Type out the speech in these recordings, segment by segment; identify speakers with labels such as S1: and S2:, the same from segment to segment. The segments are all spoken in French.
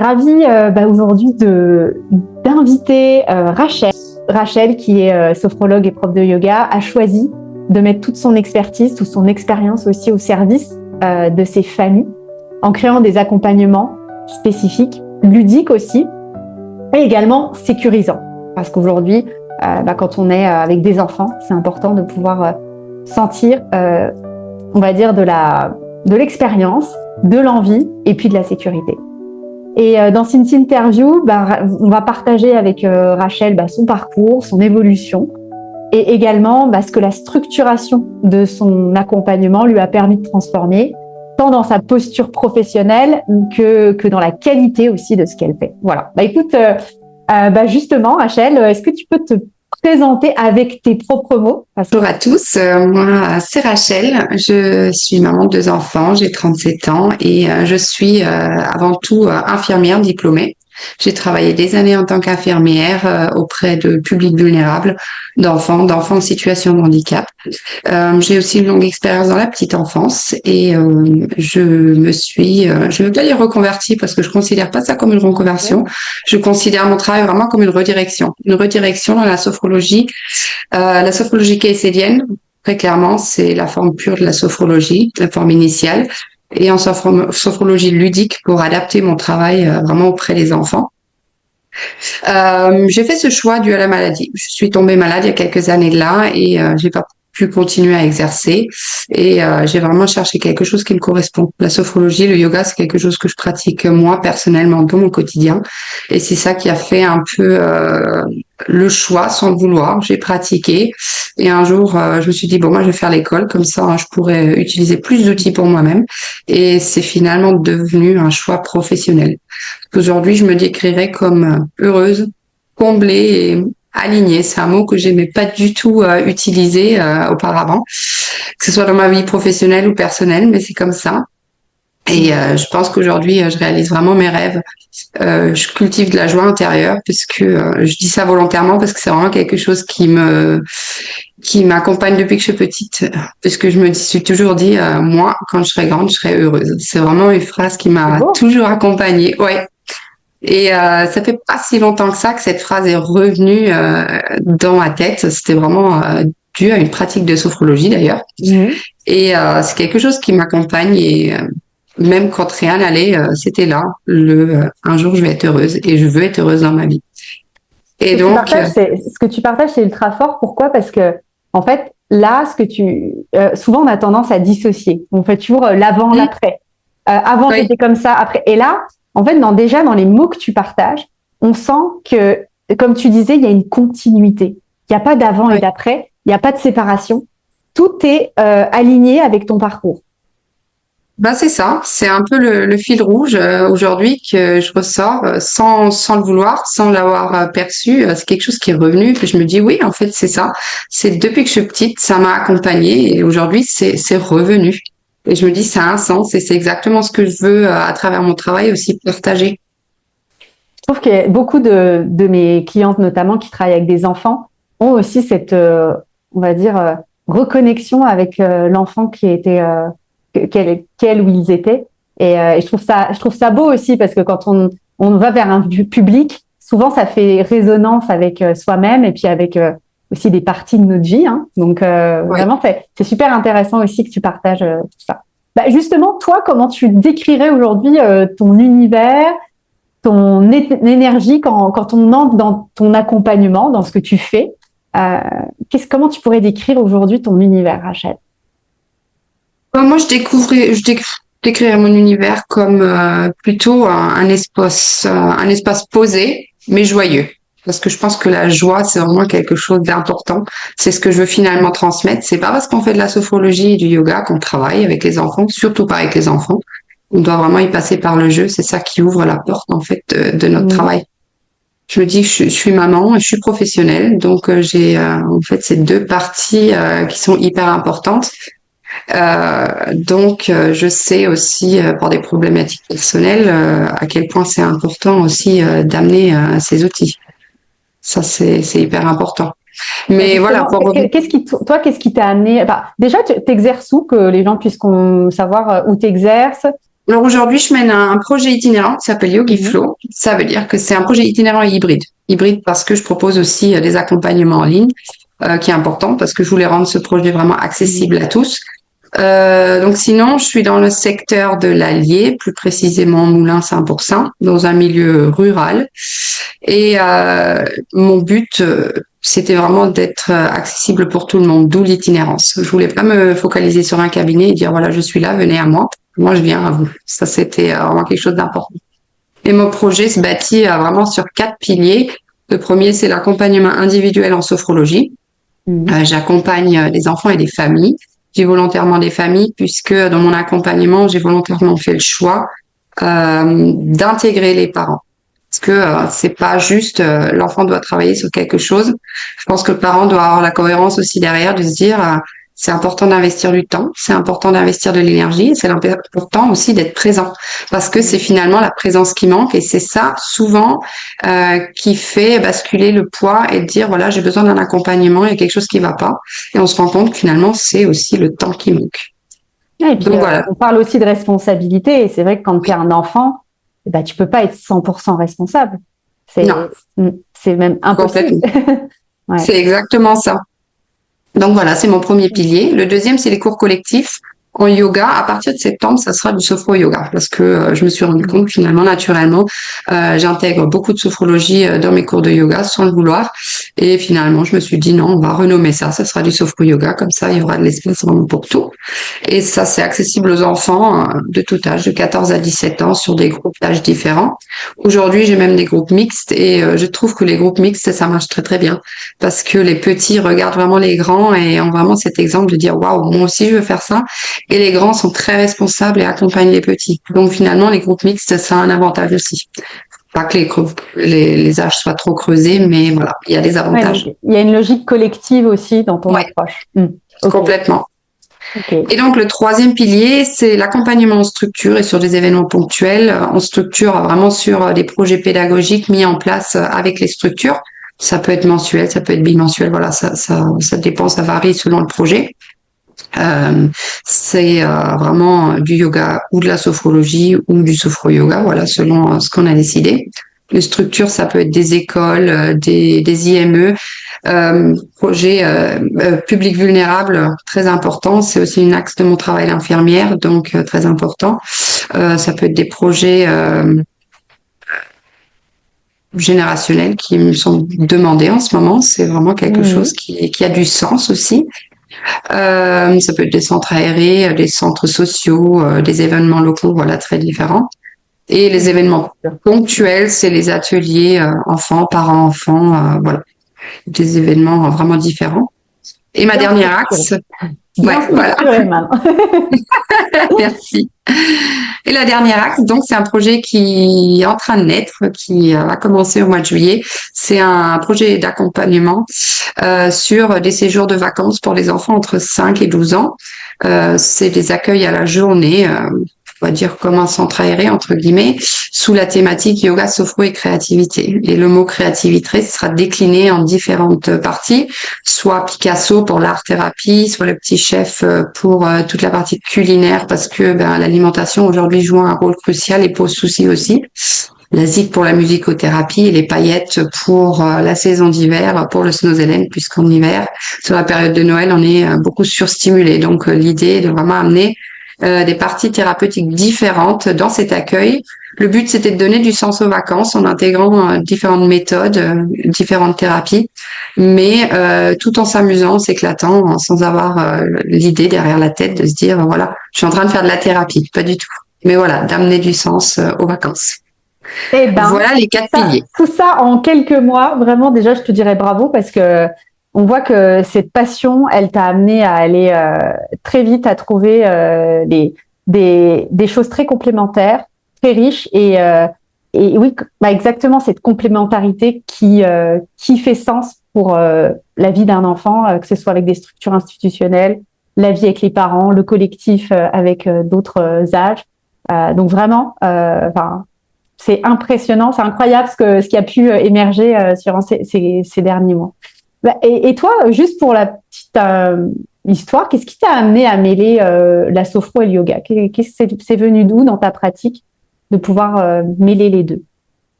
S1: Ravie aujourd'hui d'inviter Rachel. Rachel, qui est sophrologue et prof de yoga, a choisi de mettre toute son expertise, toute son expérience aussi au service de ces familles, en créant des accompagnements spécifiques, ludiques aussi, et également sécurisants. Parce qu'aujourd'hui, quand on est avec des enfants, c'est important de pouvoir sentir, on va dire, de l'expérience, de l'envie et puis de la sécurité. Et dans cette interview, on va partager avec Rachel son parcours, son évolution et également ce que la structuration de son accompagnement lui a permis de transformer, tant dans sa posture professionnelle que dans la qualité aussi de ce qu'elle fait. Voilà. Écoute, justement, Rachel, est-ce que tu peux te présenter avec tes propres mots?
S2: Bonjour à tous, moi c'est Rachel, je suis maman de 2 enfants, j'ai 37 ans et je suis avant tout infirmière diplômée. J'ai travaillé des années en tant qu'infirmière auprès de publics vulnérables, d'enfants en situation de handicap. J'ai aussi une longue expérience dans la petite enfance et je veux pas dire reconvertie parce que je considère pas ça comme une reconversion. Je considère mon travail vraiment comme une redirection dans la sophrologie. La sophrologie kaysédienne, très clairement, c'est la forme pure de la sophrologie, la forme initiale, et en sophrologie ludique pour adapter mon travail vraiment auprès des enfants. J'ai fait ce choix dû à la maladie. Je suis tombée malade il y a quelques années de là et j'ai pas pu continuer à exercer et j'ai vraiment cherché quelque chose qui me correspond. La sophrologie, le yoga, c'est quelque chose que je pratique moi personnellement dans mon quotidien et c'est ça qui a fait un peu le choix sans le vouloir. J'ai pratiqué et un jour je me suis dit moi je vais faire l'école comme ça je pourrais utiliser plus d'outils pour moi-même et c'est finalement devenu un choix professionnel. Aujourd'hui je me décrirais comme heureuse, comblée et alignée. C'est un mot que j'aimais pas du tout utiliser auparavant, que ce soit dans ma vie professionnelle ou personnelle, mais c'est comme ça. Et je pense qu'aujourd'hui, je réalise vraiment mes rêves. Je cultive de la joie intérieure, puisque je dis ça volontairement parce que c'est vraiment quelque chose qui m'accompagne depuis que je suis petite, puisque je me suis toujours dit, moi, quand je serai grande, je serai heureuse. C'est vraiment une phrase qui m'a toujours accompagnée. Ouais. Et ça fait pas si longtemps que ça que cette phrase est revenue dans ma tête. C'était vraiment dû à une pratique de sophrologie d'ailleurs. Et c'est quelque chose qui m'accompagne et même quand rien n'allait, c'était là. Un jour je vais être heureuse et je veux être heureuse dans ma vie. Et donc,
S1: ce que tu partages, c'est ultra fort. Pourquoi? Parce que en fait, là, souvent on a tendance à dissocier. On fait toujours l'avant, l'après. Avant c'était comme ça, après. Et là, en fait, déjà dans les mots que tu partages, on sent que, comme tu disais, il y a une continuité. Il n'y a pas d'avant et d'après. Il n'y a pas de séparation. Tout est aligné avec ton parcours.
S2: C'est ça. C'est un peu le fil rouge aujourd'hui que je ressors sans le vouloir, sans l'avoir perçu. C'est quelque chose qui est revenu que je me dis oui, en fait, c'est ça. C'est depuis que je suis petite, ça m'a accompagnée et aujourd'hui, c'est revenu. Et je me dis, ça a un sens et c'est exactement ce que je veux à travers mon travail aussi partager.
S1: Je trouve que beaucoup de mes clientes, notamment qui travaillent avec des enfants, ont aussi cette, on va dire, reconnexion avec l'enfant qui était, quel ou ils étaient. Et je trouve ça beau aussi parce que quand on va vers un public, souvent ça fait résonance avec soi-même et puis avec aussi des parties de notre vie. Donc vraiment, c'est super intéressant aussi que tu partages tout ça. Justement, toi, comment tu décrirais aujourd'hui ton univers, ton énergie quand on entre dans ton accompagnement, dans ce que tu fais? Comment tu pourrais décrire aujourd'hui ton univers, Rachel?
S2: Moi, je décrirais mon univers comme plutôt un espace posé, mais joyeux. Parce que je pense que la joie, c'est vraiment quelque chose d'important. C'est ce que je veux finalement transmettre. C'est pas parce qu'on fait de la sophrologie et du yoga qu'on travaille avec les enfants, surtout pas avec les enfants. On doit vraiment y passer par le jeu. C'est ça qui ouvre la porte, en fait, de notre travail. Je me dis que je suis maman et je suis professionnelle. Donc, j'ai, en fait, ces 2 parties qui sont hyper importantes. Donc, je sais aussi, pour des problématiques personnelles, à quel point c'est important aussi d'amener ces outils. Ça, c'est hyper important. Mais voilà.
S1: Qu'est-ce qui t'a amené? Déjà, tu exerces où, que les gens puissent savoir où tu exerces
S2: Alors aujourd'hui, je mène un projet itinérant qui s'appelle Yogi Flow. Ça veut dire que c'est un projet itinérant et hybride. Hybride parce que je propose aussi des accompagnements en ligne, qui est important parce que je voulais rendre ce projet vraiment accessible à tous. Donc sinon, je suis dans le secteur de l'Allier, plus précisément Moulins Saint-Pourçain, dans un milieu rural. Et mon but, c'était vraiment d'être accessible pour tout le monde, d'où l'itinérance. Je voulais pas me focaliser sur un cabinet et dire voilà, je suis là, venez à moi. Moi, je viens à vous. Ça, c'était vraiment quelque chose d'important. Et mon projet se bâtit vraiment sur 4 piliers. Le premier, c'est l'accompagnement individuel en sophrologie. J'accompagne des enfants et des familles. J'ai volontairement des familles puisque dans mon accompagnement, j'ai volontairement fait le choix d'intégrer les parents. Parce que c'est pas juste l'enfant doit travailler sur quelque chose. Je pense que le parent doit avoir la cohérence aussi derrière de se dire c'est important d'investir du temps, c'est important d'investir de l'énergie, c'est important aussi d'être présent parce que c'est finalement la présence qui manque et c'est ça souvent qui fait basculer le poids et de dire voilà j'ai besoin d'un accompagnement, il y a quelque chose qui va pas et on se rend compte que finalement c'est aussi le temps qui manque.
S1: Et puis, donc, voilà. On parle aussi de responsabilité et c'est vrai que quand tu es un enfant, bah, tu peux pas être 100% responsable. C'est même impossible.
S2: Ouais. C'est exactement ça. Donc voilà, c'est mon premier pilier. Le deuxième, c'est les cours collectifs en yoga. À partir de septembre, ça sera du sophro-yoga parce que je me suis rendu compte finalement, naturellement, j'intègre beaucoup de sophrologie dans mes cours de yoga sans le vouloir. Et finalement, je me suis dit non, on va renommer ça. Ça sera du sophro-yoga. Comme ça, il y aura de l'espace vraiment pour tout. Et ça, c'est accessible aux enfants de tout âge, de 14 à 17 ans, sur des groupes d'âge différents. Aujourd'hui, j'ai même des groupes mixtes et je trouve que les groupes mixtes, ça marche très très bien parce que les petits regardent vraiment les grands et ont vraiment cet exemple de dire waouh, moi aussi je veux faire ça. Et les grands sont très responsables et accompagnent les petits. Donc finalement, les groupes mixtes, ça a un avantage aussi. Pas que les âges soient trop creusés, mais voilà, il y a des avantages.
S1: Ouais, il y a une logique collective aussi dans ton approche.
S2: Okay. Complètement. Okay. Et donc le troisième pilier, c'est l'accompagnement en structure et sur des événements ponctuels. En structure, vraiment sur des projets pédagogiques mis en place avec les structures. Ça peut être mensuel, ça peut être bimensuel. Voilà, ça dépend, ça varie selon le projet. C'est vraiment du yoga ou de la sophrologie ou du sophro-yoga, voilà, selon ce qu'on a décidé. Les structures, ça peut être des écoles, des IME, projets publics vulnérables, très important. C'est aussi une axe de mon travail d'infirmière, donc très important. Ça peut être des projets générationnels qui me sont demandés en ce moment. C'est vraiment quelque chose qui a du sens aussi. Ça peut être des centres aérés, des centres sociaux, des événements locaux, voilà, très différents. Et les événements ponctuels, c'est les ateliers enfants, parents-enfants, voilà, des événements vraiment différents. Et ma dernière axe, voilà. Merci. Et la dernière axe, donc c'est un projet qui est en train de naître, qui a commencé au mois de juillet. C'est un projet d'accompagnement sur des séjours de vacances pour les enfants entre 5 et 12 ans. C'est des accueils à la journée, on va dire comme un centre aéré, entre guillemets, sous la thématique yoga, sophro et créativité. Et le mot créativité sera décliné en différentes parties, soit Picasso pour l'art-thérapie, soit le petit chef pour toute la partie culinaire, parce que l'alimentation aujourd'hui joue un rôle crucial et pose souci aussi. La zik pour la musicothérapie et les paillettes pour la saison d'hiver, pour le snowzellen, puisqu'en hiver, sur la période de Noël, on est beaucoup surstimulé. Donc l'idée est de vraiment amener des parties thérapeutiques différentes dans cet accueil. Le but, c'était de donner du sens aux vacances en intégrant différentes méthodes, différentes thérapies, mais tout en s'amusant, en s'éclatant, sans avoir l'idée derrière la tête de se dire, voilà, je suis en train de faire de la thérapie. Pas du tout. Mais voilà, d'amener du sens aux vacances. Voilà les 4 piliers.
S1: Tout ça en quelques mois, vraiment, déjà, je te dirais bravo parce que on voit que cette passion, elle t'a amené à aller très vite à trouver des choses très complémentaires, très riches et oui, exactement cette complémentarité qui fait sens pour la vie d'un enfant, que ce soit avec des structures institutionnelles, la vie avec les parents, le collectif avec d'autres âges. Donc vraiment, c'est impressionnant, c'est incroyable ce qui a pu émerger sur ces derniers mois. Et toi, juste pour la petite histoire. Qu'est-ce qui t'a amené à mêler la sophro et le yoga? C'est venu d'où dans ta pratique de pouvoir mêler les deux?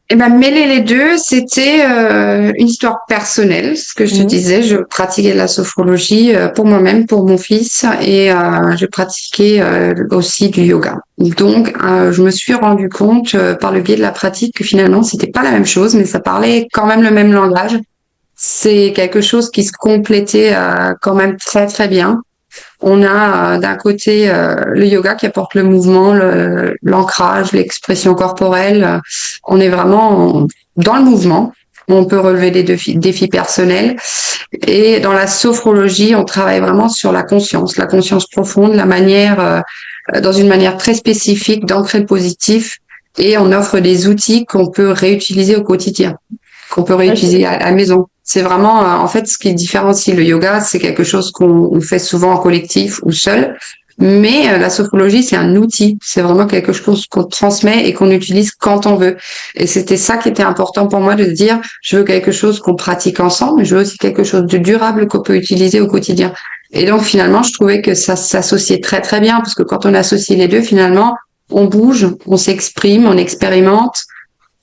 S2: Eh ben, mêler les deux, c'était une histoire personnelle. Ce que je te disais, je pratiquais de la sophrologie pour moi-même, pour mon fils, et je pratiquais aussi du yoga. Donc, je me suis rendu compte par le biais de la pratique que finalement, c'était pas la même chose, mais ça parlait quand même le même langage. C'est quelque chose qui se complétait quand même très très bien. On a d'un côté le yoga qui apporte le mouvement, l'ancrage, l'expression corporelle. On est vraiment dans le mouvement. On peut relever des défis personnels. Et dans la sophrologie, on travaille vraiment sur la conscience profonde, la manière, dans une manière très spécifique d'ancrer le positif. Et on offre des outils qu'on peut réutiliser au quotidien, qu'on peut réutiliser à la maison. C'est vraiment, en fait, ce qui différencie le yoga, c'est quelque chose qu'on fait souvent en collectif ou seul. Mais la sophrologie, c'est un outil. C'est vraiment quelque chose qu'on transmet et qu'on utilise quand on veut. Et c'était ça qui était important pour moi de dire, je veux quelque chose qu'on pratique ensemble, mais je veux aussi quelque chose de durable qu'on peut utiliser au quotidien. Et donc, finalement, je trouvais que ça s'associait très, très bien parce que quand on associe les deux, finalement, on bouge, on s'exprime, on expérimente.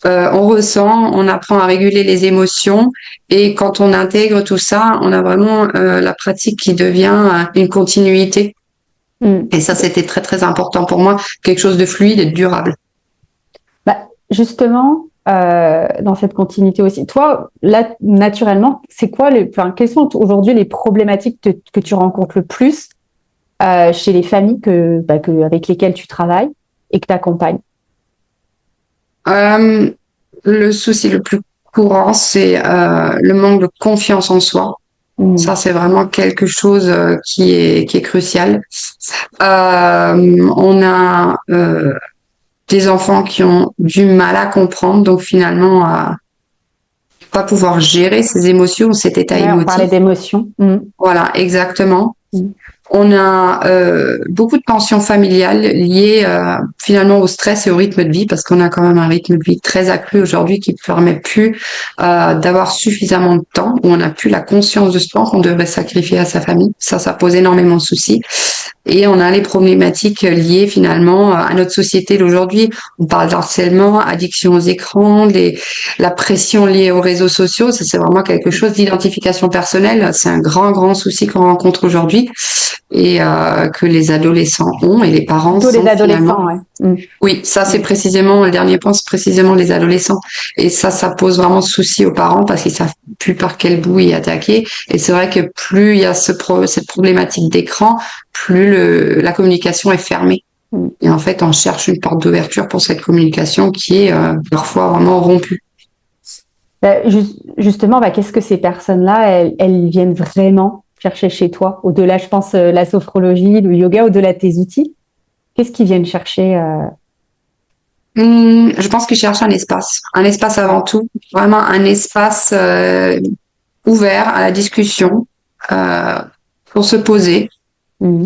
S2: On ressent, on apprend à réguler les émotions et quand on intègre tout ça, on a vraiment la pratique qui devient une continuité. Et ça, c'était très très important pour moi, quelque chose de fluide et de durable.
S1: Bah, justement, dans cette continuité aussi, toi, là, naturellement, c'est quoi quelles sont aujourd'hui les problématiques que tu rencontres le plus chez les familles avec lesquelles tu travailles et que tu accompagnes?
S2: Le souci le plus courant, c'est le manque de confiance en soi. Ça, c'est vraiment quelque chose qui est crucial. On a des enfants qui ont du mal à comprendre, donc finalement, pas pouvoir gérer ses émotions, cet état émotif.
S1: On parlait d'émotions.
S2: Voilà, exactement. On a beaucoup de tensions familiales liées finalement au stress et au rythme de vie parce qu'on a quand même un rythme de vie très accru aujourd'hui qui ne permet plus d'avoir suffisamment de temps, où on n'a plus la conscience de ce temps qu'on devrait sacrifier à sa famille. Ça pose énormément de soucis. Et on a les problématiques liées finalement à notre société d'aujourd'hui. On parle d'harcèlement, addiction aux écrans, la pression liée aux réseaux sociaux. Ça, c'est vraiment quelque chose d'identification personnelle. C'est un grand, grand souci qu'on rencontre aujourd'hui et que les adolescents ont et les parents
S1: Plutôt
S2: sont
S1: les adolescents,
S2: finalement. Oui, ça c'est précisément le dernier point, c'est précisément les adolescents. Et ça pose vraiment de soucis aux parents parce qu'ils savent plus par quel bout y attaquer. Et c'est vrai que plus il y a cette problématique d'écran, plus la communication est fermée. Et en fait, on cherche une porte d'ouverture pour cette communication qui est parfois vraiment rompue.
S1: Justement, qu'est-ce que ces personnes-là, elles viennent vraiment chercher chez toi? Au-delà, je pense, la sophrologie, le yoga, au-delà de tes outils, qu'est-ce qu'ils viennent chercher
S2: Je pense qu'ils cherchent un espace avant tout, vraiment un espace ouvert à la discussion, pour se poser,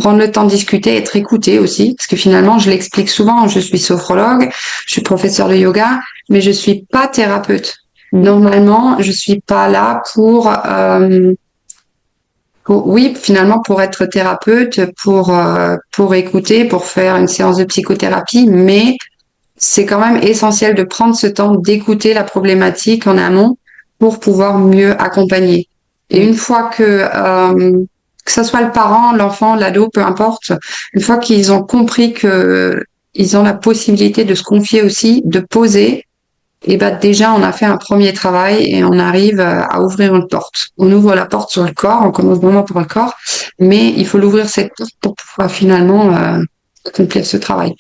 S2: prendre le temps de discuter, être écouté aussi, parce que finalement, je l'explique souvent, je suis sophrologue, je suis professeur de yoga, mais je suis pas thérapeute. Normalement, je suis pas là pour finalement, pour être thérapeute, pour écouter, pour faire une séance de psychothérapie, mais c'est quand même essentiel de prendre ce temps d'écouter la problématique en amont pour pouvoir mieux accompagner. Et une fois que ce soit le parent, l'enfant, l'ado, peu importe, une fois qu'ils ont compris que ils ont la possibilité de se confier aussi, de poser, et déjà on a fait un premier travail et on arrive à ouvrir une porte. On ouvre la porte sur le corps, on commence vraiment par le corps, mais il faut l'ouvrir cette porte pour pouvoir finalement accomplir ce travail.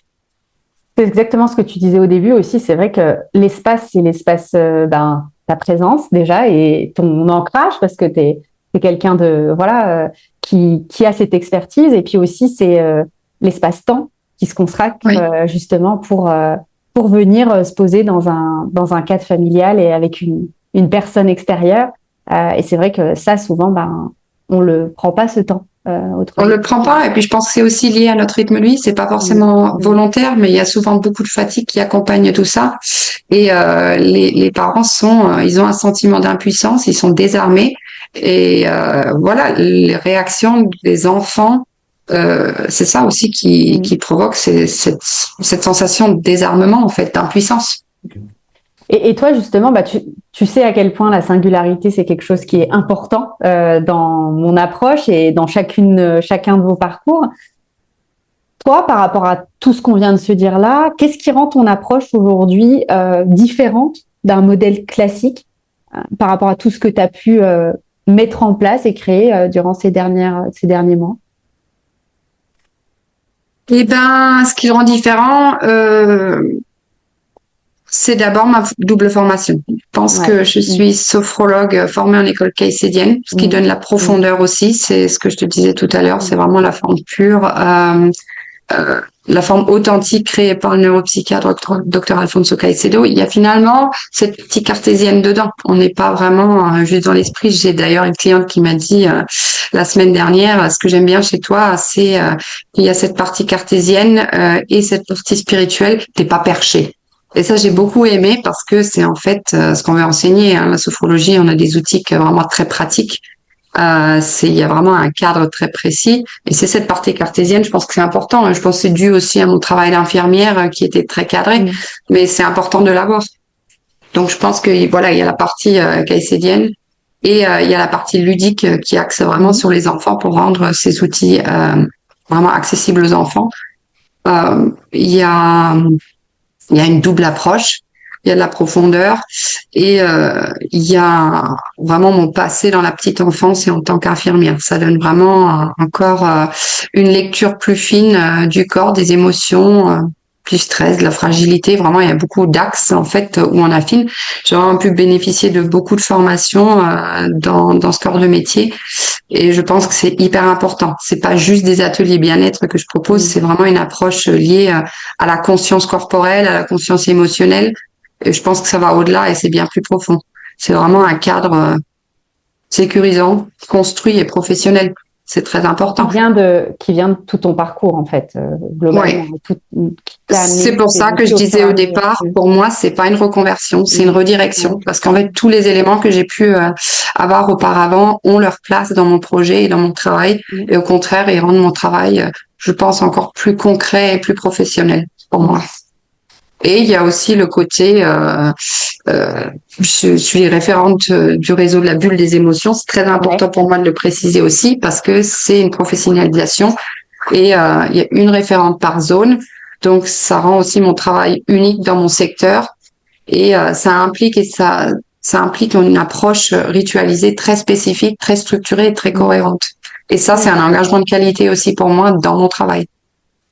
S1: C'est exactement ce que tu disais au début aussi. C'est vrai que l'espace, c'est l'espace, ta présence déjà et ton ancrage parce que tu es quelqu'un de qui a cette expertise et puis aussi c'est l'espace-temps qui se consacre justement pour venir se poser dans un cadre familial et avec une personne extérieure. Et c'est vrai que ça souvent on le prend pas ce temps.
S2: On le prend pas et puis je pense que c'est aussi lié à notre rythme de vie, c'est pas forcément volontaire mais il y a souvent beaucoup de fatigue qui accompagne tout ça et les parents ils ont un sentiment d'impuissance, ils sont désarmés Et voilà, les réactions des enfants, c'est ça aussi qui provoque cette sensation de désarmement, en fait, d'impuissance.
S1: Et toi, justement, tu sais à quel point la singularité, c'est quelque chose qui est important dans mon approche et dans chacun de vos parcours. Toi, par rapport à tout ce qu'on vient de se dire là, qu'est-ce qui rend ton approche aujourd'hui différente d'un modèle classique par rapport à tout ce que tu as pu mettre en place et créer durant ces derniers mois?
S2: Eh ben, ce qui le rend différent, c'est d'abord ma double formation. Je pense que je suis sophrologue formée en école caïcédienne, ce qui donne la profondeur aussi. C'est ce que je te disais tout à l'heure. C'est vraiment la forme pure, la forme authentique créée par le neuropsychiatre Dr Alfonso Caicedo. Il y a finalement cette petite cartésienne dedans. On n'est pas vraiment juste dans l'esprit. J'ai d'ailleurs une cliente qui m'a dit la semaine dernière, ce que j'aime bien chez toi, c'est qu'il y a cette partie cartésienne et cette partie spirituelle. T'es pas perché. Et ça, j'ai beaucoup aimé parce que c'est en fait ce qu'on veut enseigner. Hein. La sophrologie, on a des outils vraiment très pratiques. Il y a vraiment un cadre très précis. Et c'est cette partie cartésienne, je pense que c'est important. Je pense que c'est dû aussi à mon travail d'infirmière qui était très cadré. Mais c'est important de l'avoir. Donc, je pense que voilà, il y a la partie caïcédienne et il y a la partie ludique qui axe vraiment sur les enfants pour rendre ces outils vraiment accessibles aux enfants. Il y a une double approche, il y a de la profondeur et il y a vraiment mon passé dans la petite enfance et en tant qu'infirmière. Ça donne vraiment encore une lecture plus fine du corps, des émotions, du stress, de la fragilité. Vraiment, il y a beaucoup d'axes en fait où on affine. J'ai vraiment pu bénéficier de beaucoup de formations dans ce corps de métier. Et je pense que c'est hyper important. C'est pas juste des ateliers bien-être que je propose, c'est vraiment une approche liée à la conscience corporelle, à la conscience émotionnelle. Et je pense que ça va au-delà et c'est bien plus profond. C'est vraiment un cadre sécurisant, construit et professionnel. C'est très important.
S1: Qui vient de tout ton parcours, en fait, globalement.
S2: Ouais. C'est pour ça que je disais au départ, pour moi, c'est pas une reconversion, c'est une redirection. Parce qu'en fait, tous les éléments que j'ai pu avoir auparavant ont leur place dans mon projet et dans mon travail. Et au contraire, ils rendent mon travail, je pense, encore plus concret et plus professionnel pour moi. Et il y a aussi le côté, je suis référente du réseau de la bulle des émotions. C'est très important pour moi de le préciser aussi parce que c'est une professionnalisation et il y a une référente par zone. Donc, ça rend aussi mon travail unique dans mon secteur et ça implique une approche ritualisée très spécifique, très structurée et très cohérente. Et ça, c'est un engagement de qualité aussi pour moi dans mon travail.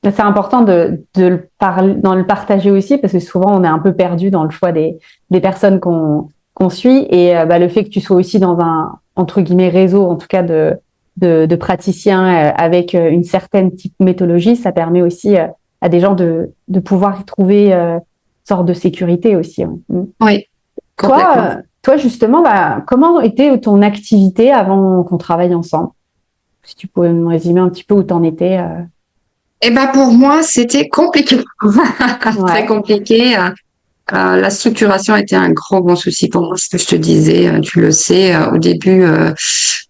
S1: C'est important de le partager aussi parce que souvent on est un peu perdu dans le choix des personnes qu'on suit et le fait que tu sois aussi dans un entre guillemets réseau en tout cas de praticiens avec une certaine type méthodologie, ça permet aussi à des gens de pouvoir y trouver une sorte de sécurité aussi.
S2: Oui.
S1: Toi justement, comment était ton activité avant qu'on travaille ensemble? Si tu pouvais me résumer un petit peu où t'en étais.
S2: Eh ben pour moi, c'était compliqué, très compliqué. La structuration était un gros souci pour moi, ce que je te disais, tu le sais. Au début,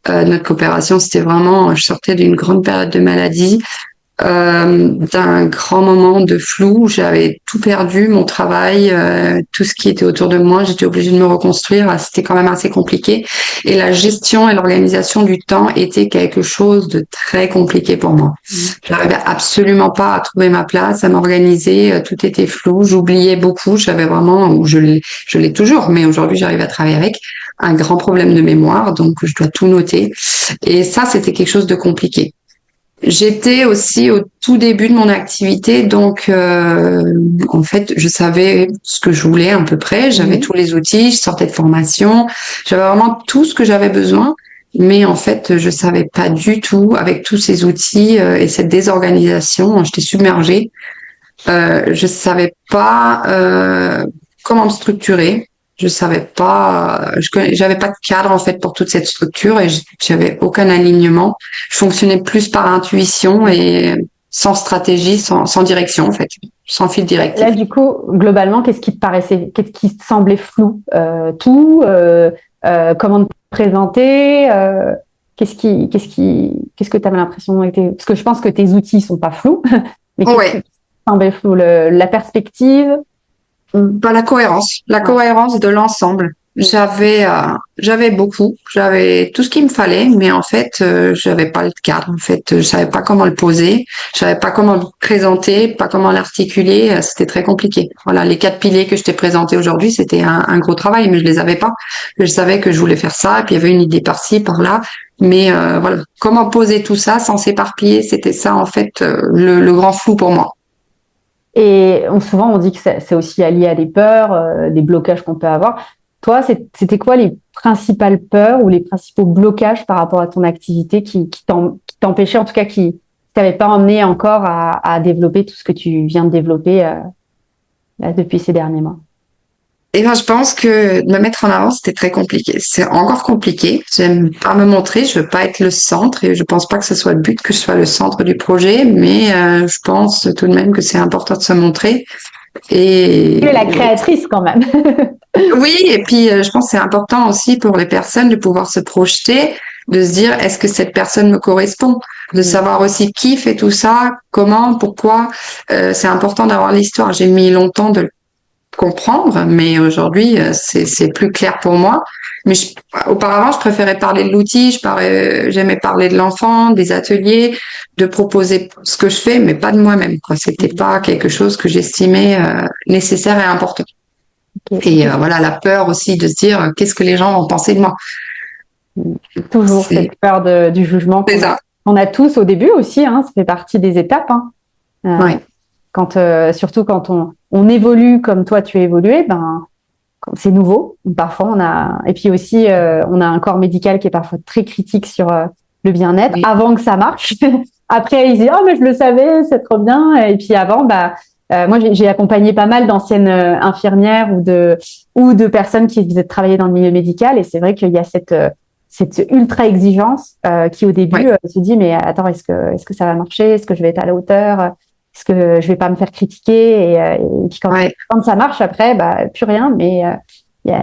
S2: notre coopération, c'était vraiment, je sortais d'une grande période de maladie, d'un grand moment de flou. J'avais tout perdu, mon travail, tout ce qui était autour de moi. J'étais obligée de me reconstruire. C'était quand même assez compliqué. Et la gestion et l'organisation du temps était quelque chose de très compliqué pour moi. J'arrivais absolument pas à trouver ma place, à m'organiser. Tout était flou. J'oubliais beaucoup. J'avais vraiment, ou je l'ai toujours, mais aujourd'hui, j'arrive à travailler avec un grand problème de mémoire. Donc, je dois tout noter. Et ça, c'était quelque chose de compliqué. J'étais aussi au tout début de mon activité, donc en fait, je savais ce que je voulais à peu près. J'avais tous les outils, je sortais de formation, j'avais vraiment tout ce que j'avais besoin, mais en fait, je savais pas du tout avec tous ces outils et cette désorganisation. J'étais submergée. Je savais pas comment me structurer. Je savais pas, j'avais pas de cadre en fait pour toute cette structure et j'avais aucun alignement. Je fonctionnais plus par intuition et sans stratégie, sans direction en fait, sans fil directif.
S1: Là, du coup, globalement, qu'est-ce qui te semblait flou? Comment présenter qu'est-ce que tu avais l'impression était... Parce que je pense que tes outils sont pas flous, mais qu'est-ce qui semblait flou? La perspective?
S2: La cohérence de l'ensemble. J'avais tout ce qu'il me fallait, mais en fait, j'avais pas le cadre. En fait, je savais pas comment le poser, je savais pas comment le présenter, pas comment l'articuler. C'était très compliqué. Voilà, les 4 piliers que je t'ai présentés aujourd'hui, c'était un gros travail, mais je les avais pas. Je savais que je voulais faire ça, et puis il y avait une idée par-ci, par-là. Mais voilà, comment poser tout ça sans s'éparpiller, c'était ça en fait le grand flou pour moi.
S1: Et souvent, on dit que c'est aussi lié à des peurs, des blocages qu'on peut avoir. Toi, c'était quoi les principales peurs ou les principaux blocages par rapport à ton activité qui t'empêchaient, en tout cas, qui t'avaient pas emmené encore à développer tout ce que tu viens de développer là, depuis ces derniers mois?
S2: Eh ben, je pense que me mettre en avant, c'était très compliqué. C'est encore compliqué. J'aime pas me montrer, je veux pas être le centre et je pense pas que ce soit le but que je sois le centre du projet, mais je pense tout de même que c'est important de se montrer.
S1: Tu es la
S2: Et
S1: créatrice quand même.
S2: oui, et puis je pense que c'est important aussi pour les personnes de pouvoir se projeter, de se dire est-ce que cette personne me correspond, de savoir aussi qui fait tout ça, comment, pourquoi. C'est important d'avoir l'histoire. J'ai mis longtemps de comprendre, mais aujourd'hui, c'est plus clair pour moi. Mais auparavant, je préférais parler de l'outil, j'aimais parler de l'enfant, des ateliers, de proposer ce que je fais, mais pas de moi-même, quoi. C'était pas quelque chose que j'estimais nécessaire et important.
S1: Okay.
S2: Et voilà, la peur aussi de se dire qu'est-ce que les gens vont penser de moi.
S1: Toujours cette peur du jugement qu'on a tous au début aussi, hein, ça fait partie des étapes. Hein.
S2: Ouais.
S1: Surtout quand on évolue comme toi tu as évolué, ben c'est nouveau. Parfois et puis aussi on a un corps médical qui est parfois très critique sur le bien-être avant que ça marche. Après ils disent mais je le savais, c'est trop bien. Et puis avant moi j'ai accompagné pas mal d'anciennes infirmières ou de personnes qui faisaient travailler dans le milieu médical et c'est vrai qu'il y a cette ultra exigence qui au début se dit mais attends est-ce que ça va marcher, est-ce que je vais être à la hauteur, est-ce que je vais pas me faire critiquer et puis quand ça marche après plus rien mais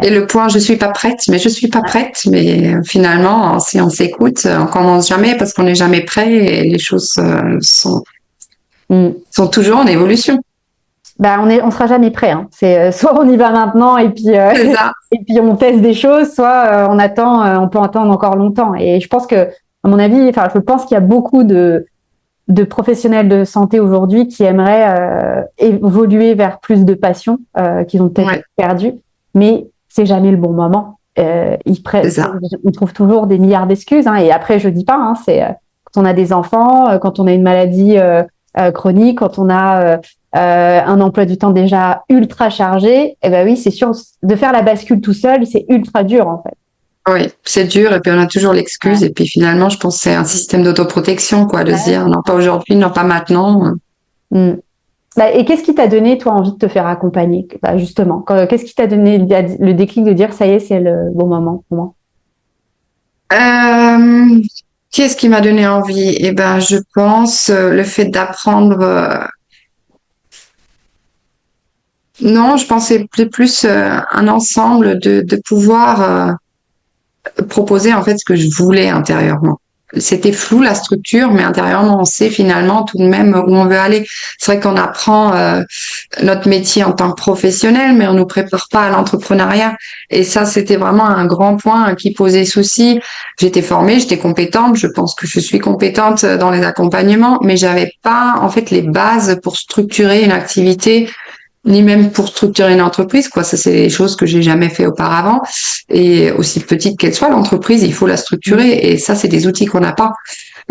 S2: et le point je suis pas prête mais finalement si on s'écoute on commence jamais parce qu'on n'est jamais prêt et les choses sont toujours en évolution.
S1: On sera jamais prêt. Hein. C'est soit on y va maintenant et puis et puis on teste des choses, soit on attend. On peut attendre encore longtemps. Et je pense que, à mon avis, je pense qu'il y a beaucoup de professionnels de santé aujourd'hui qui aimeraient évoluer vers plus de passion qu'ils ont peut-être perdu, mais c'est jamais le bon moment. Ils trouvent toujours des milliards d'excuses. Hein. Et après, je dis pas. Hein, c'est quand on a des enfants, quand on a une maladie chronique, quand on a un emploi du temps déjà ultra chargé, oui, c'est sûr, de faire la bascule tout seul, c'est ultra dur en fait.
S2: Oui, c'est dur et puis on a toujours l'excuse et puis finalement, je pense que c'est un système d'autoprotection, quoi, de se dire non, pas aujourd'hui, non, pas maintenant.
S1: Et qu'est-ce qui t'a donné, toi, envie de te faire accompagner, justement? Qu'est-ce qui t'a donné le déclic de dire ça y est, c'est le bon moment pour moi?
S2: Qu'est-ce qui m'a donné envie? Eh ben, je pense le fait d'apprendre. Non, je pensais plus un ensemble de pouvoir proposer en fait ce que je voulais intérieurement. C'était flou la structure, mais intérieurement on sait finalement tout de même où on veut aller. C'est vrai qu'on apprend notre métier en tant que professionnel, mais on nous prépare pas à l'entrepreneuriat. Et ça, c'était vraiment un grand point qui posait souci. J'étais formée, j'étais compétente. Je pense que je suis compétente dans les accompagnements, mais j'avais pas en fait les bases pour structurer une activité ni même pour structurer une entreprise, quoi. Ça, c'est des choses que j'ai jamais fait auparavant. Et aussi petite qu'elle soit, l'entreprise, il faut la structurer. Et ça, c'est des outils qu'on n'a pas.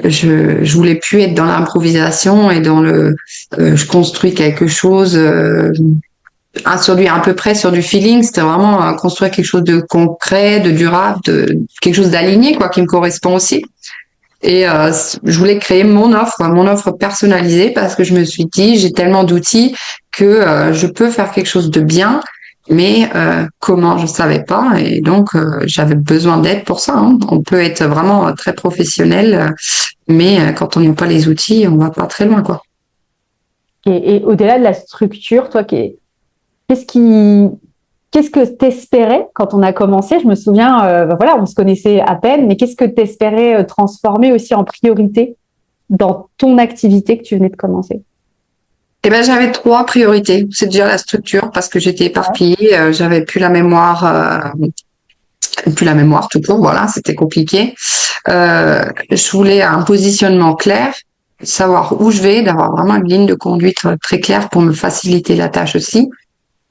S2: Je voulais plus être dans l'improvisation et dans je construis quelque chose, à peu près sur du feeling. C'était vraiment construire quelque chose de concret, de durable, quelque chose d'aligné, quoi, qui me correspond aussi. Et je voulais créer mon offre personnalisée parce que je me suis dit, j'ai tellement d'outils que je peux faire quelque chose de bien, mais comment, je savais pas. Et donc, j'avais besoin d'aide pour ça. Hein. On peut être vraiment très professionnel, mais quand on n'a pas les outils, on va pas très loin, quoi.
S1: Et au-delà de la structure, toi, qu'est-ce qui qu'est-ce que t'espérais quand on a commencé? Je me souviens, voilà, on se connaissait à peine, mais qu'est-ce que t'espérais transformer aussi en priorité dans ton activité que tu venais de commencer?
S2: Eh ben, j'avais trois priorités. C'est déjà la structure parce que j'étais
S1: Ouais.
S2: éparpillée, j'avais plus la mémoire tout court. Voilà, c'était compliqué. Je voulais un positionnement clair, savoir où je vais, d'avoir vraiment une ligne de conduite très claire pour me faciliter la tâche aussi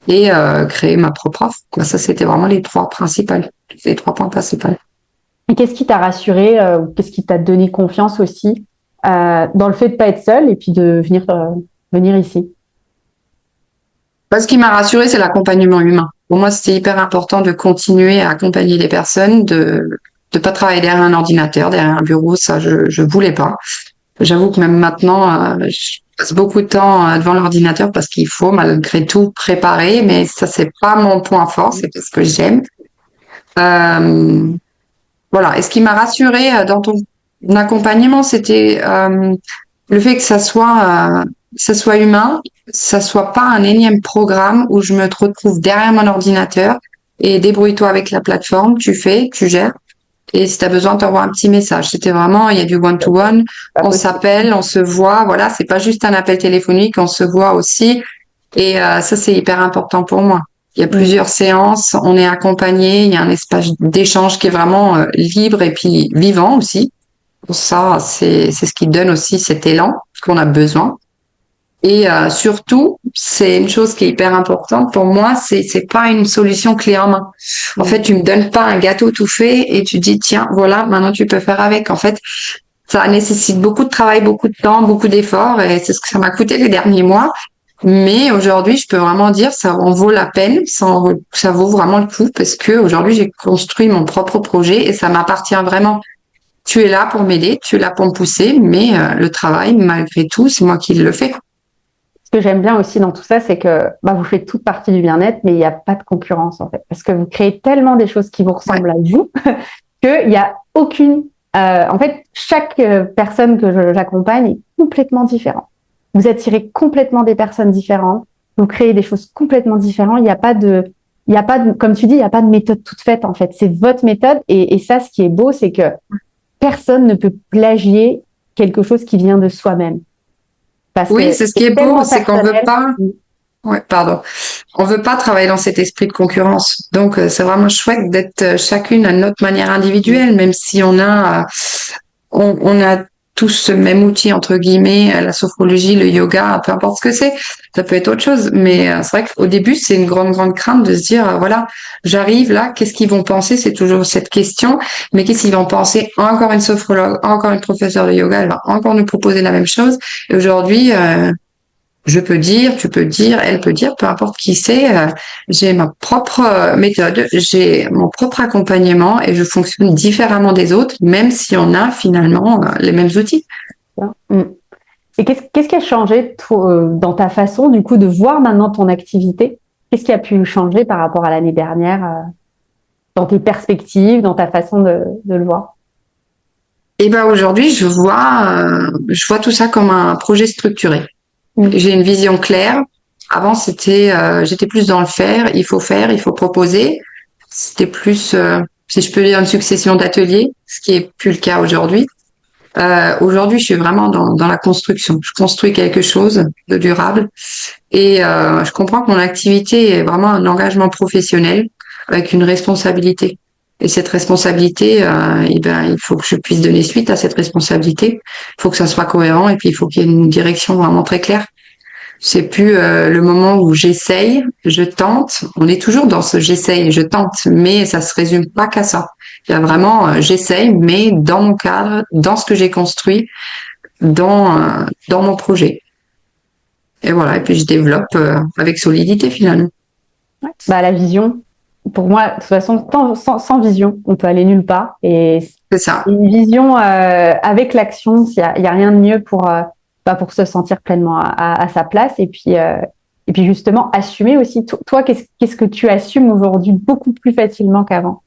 S2: et créer ma propre offre. Quoi. Ça, c'était vraiment les trois points principaux.
S1: Et qu'est-ce qui t'a rassuré ou qu'est-ce qui t'a donné confiance aussi dans le fait de pas être seule et puis de venir ici?
S2: Ce qui m'a rassurée, c'est l'accompagnement humain. Pour moi, c'était hyper important de continuer à accompagner les personnes, de pas travailler derrière un ordinateur, derrière un bureau. Ça, je voulais pas. J'avoue que même maintenant, je passe beaucoup de temps devant l'ordinateur parce qu'il faut malgré tout préparer, mais ça, c'est pas mon point fort, c'est ce que j'aime. Euh, voilà. Et ce qui m'a rassurée dans ton accompagnement, c'était le fait que ça soit humain, ça soit pas un énième programme où je me retrouve derrière mon ordinateur et débrouille-toi avec la plateforme, tu fais, tu gères. Et si tu as besoin, t'envoies un petit message. C'était vraiment, il y a du one-to-one,
S1: Pas
S2: on
S1: possible.
S2: s'appelle, on se voit, voilà, c'est pas juste un appel téléphonique, on se voit aussi. Et ça, c'est hyper important pour moi. Il y a
S1: Mm.
S2: plusieurs séances, on est accompagné, il y a un espace d'échange qui est vraiment libre et puis vivant aussi. Ça, c'est ce qui donne aussi cet élan qu'on a besoin. Et surtout, c'est une chose qui est hyper importante pour moi, c'est pas une solution clé en main. En fait, tu me donnes pas un gâteau tout fait et tu dis tiens, voilà, maintenant tu peux faire avec. En fait, ça nécessite beaucoup de travail, beaucoup de temps, beaucoup d'efforts et c'est ce que ça m'a coûté les derniers mois. Mais aujourd'hui, je peux vraiment dire ça en vaut la peine, ça vaut vraiment le coup parce que aujourd'hui, j'ai construit mon propre projet et ça m'appartient vraiment. Tu es là pour m'aider, tu es là pour me pousser, mais le travail, malgré tout, c'est moi qui le fais.
S1: Ce que j'aime bien aussi dans tout ça, c'est que bah, vous faites toute partie du bien-être, mais il n'y a pas de concurrence en fait, parce que vous créez tellement des choses qui vous
S2: Ouais.
S1: ressemblent à vous qu'il n'y a aucune. En fait, chaque personne que j'accompagne est complètement différente. Vous attirez complètement des personnes différentes. Vous créez des choses complètement différentes. Il y a pas de, comme tu dis, il n'y a pas de méthode toute faite en fait. C'est votre méthode et ça, ce qui est beau, c'est que personne ne peut plagier quelque chose qui vient de soi-même parce
S2: Oui,
S1: que
S2: c'est ce qui
S1: c'est
S2: est beau,
S1: tellement
S2: c'est qu'on veut
S1: personnel.
S2: pas, ouais, pardon, on veut pas travailler dans cet esprit de concurrence. Donc, c'est vraiment chouette d'être chacune à notre manière individuelle, même si on a tous ce même outil, entre guillemets, la sophrologie, le yoga, peu importe ce que c'est, ça peut être autre chose. Mais c'est vrai qu'au début, c'est une grande, grande crainte de se dire, voilà, j'arrive là, qu'est-ce qu'ils vont penser? C'est toujours cette question. Mais qu'est-ce qu'ils vont penser? Encore une sophrologue, encore une professeure de yoga, elle va encore nous proposer la même chose. Et aujourd'hui, je peux dire, tu peux dire, elle peut dire, peu importe qui c'est, j'ai ma propre méthode, j'ai mon propre accompagnement et je fonctionne différemment des autres, même si on a finalement les mêmes outils.
S1: Mm. Et qu'est-ce qui a changé dans ta façon, du coup, de voir maintenant ton activité? Qu'est-ce qui a pu changer par rapport à l'année dernière, dans tes perspectives, dans ta façon de le voir?
S2: Et ben aujourd'hui, je vois tout ça comme un projet structuré.
S1: Mm.
S2: J'ai une vision claire. Avant, j'étais plus dans le faire, il faut proposer. C'était plus, si je peux dire, une succession d'ateliers, ce qui est plus le cas aujourd'hui. Aujourd'hui, je suis vraiment dans la construction. Je construis quelque chose de durable et je comprends que mon activité est vraiment un engagement professionnel avec une responsabilité. Et cette responsabilité, eh ben, il faut que je puisse donner suite à cette responsabilité. Il faut que ça soit cohérent et puis il faut qu'il y ait une direction vraiment très claire. C'est plus le moment où j'essaye, je tente. On est toujours dans ce j'essaye, je tente, mais ça se résume pas qu'à ça. Il y a vraiment j'essaye, mais dans mon cadre, dans ce que j'ai construit, dans mon projet. Et voilà. Et puis je développe avec solidité finalement.
S1: Bah, la vision, pour moi, de toute façon, sans vision, on peut aller nulle part. Et
S2: C'est ça.
S1: une vision avec l'action, il y a rien de mieux pour se sentir pleinement à sa place. Et puis justement, assumer aussi. Toi, qu'est-ce que tu assumes aujourd'hui beaucoup plus facilement qu'avant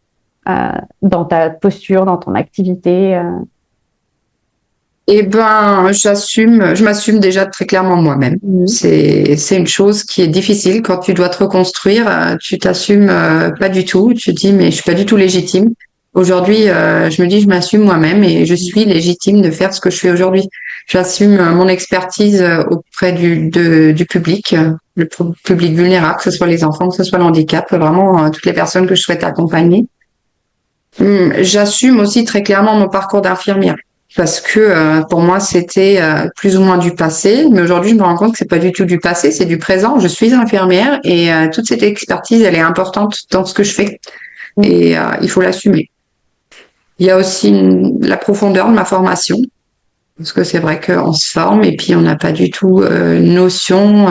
S1: dans ta posture, dans ton activité
S2: Eh ben, je m'assume déjà très clairement moi-même. C'est une chose qui est difficile quand tu dois te reconstruire. Tu t'assumes pas du tout. Tu te dis, mais je suis pas du tout légitime. Aujourd'hui, je me dis, je m'assume moi-même et je suis légitime de faire ce que je fais aujourd'hui. J'assume mon expertise auprès du public, public vulnérable, que ce soit les enfants, que ce soit le handicap, vraiment toutes les personnes que je souhaite accompagner. J'assume aussi très clairement mon parcours d'infirmière parce que pour moi c'était plus ou moins du passé, mais aujourd'hui je me rends compte que c'est pas du tout du passé, c'est du présent. Je suis infirmière et toute cette expertise elle est importante dans ce que je fais et il faut l'assumer. Il y a aussi la profondeur de ma formation parce que c'est vrai qu'on se forme et puis on n'a pas du tout notion.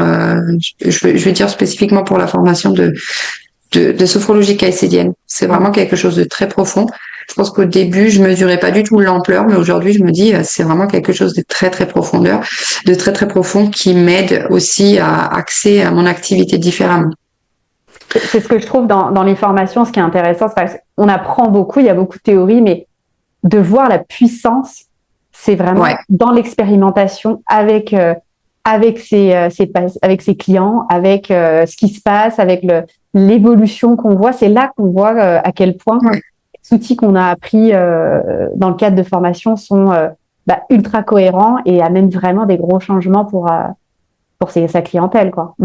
S2: Je veux dire spécifiquement pour la formation de sophrologie caïcédienne. C'est vraiment quelque chose de très profond. Je pense qu'au début, je mesurais pas du tout l'ampleur, mais aujourd'hui, je me dis, c'est vraiment quelque chose de très, très profondeur, de très, très profond qui m'aide aussi à accéder à mon activité différemment.
S1: C'est ce que je trouve dans les formations, ce qui est intéressant, c'est qu'on apprend beaucoup, il y a beaucoup de théories, mais de voir la puissance, c'est vraiment dans l'expérimentation avec ses clients, avec ce qui se passe, avec l'évolution qu'on voit. C'est là qu'on voit à quel point les outils qu'on a appris dans le cadre de formation sont ultra cohérents et amènent vraiment des gros changements pour sa clientèle, quoi.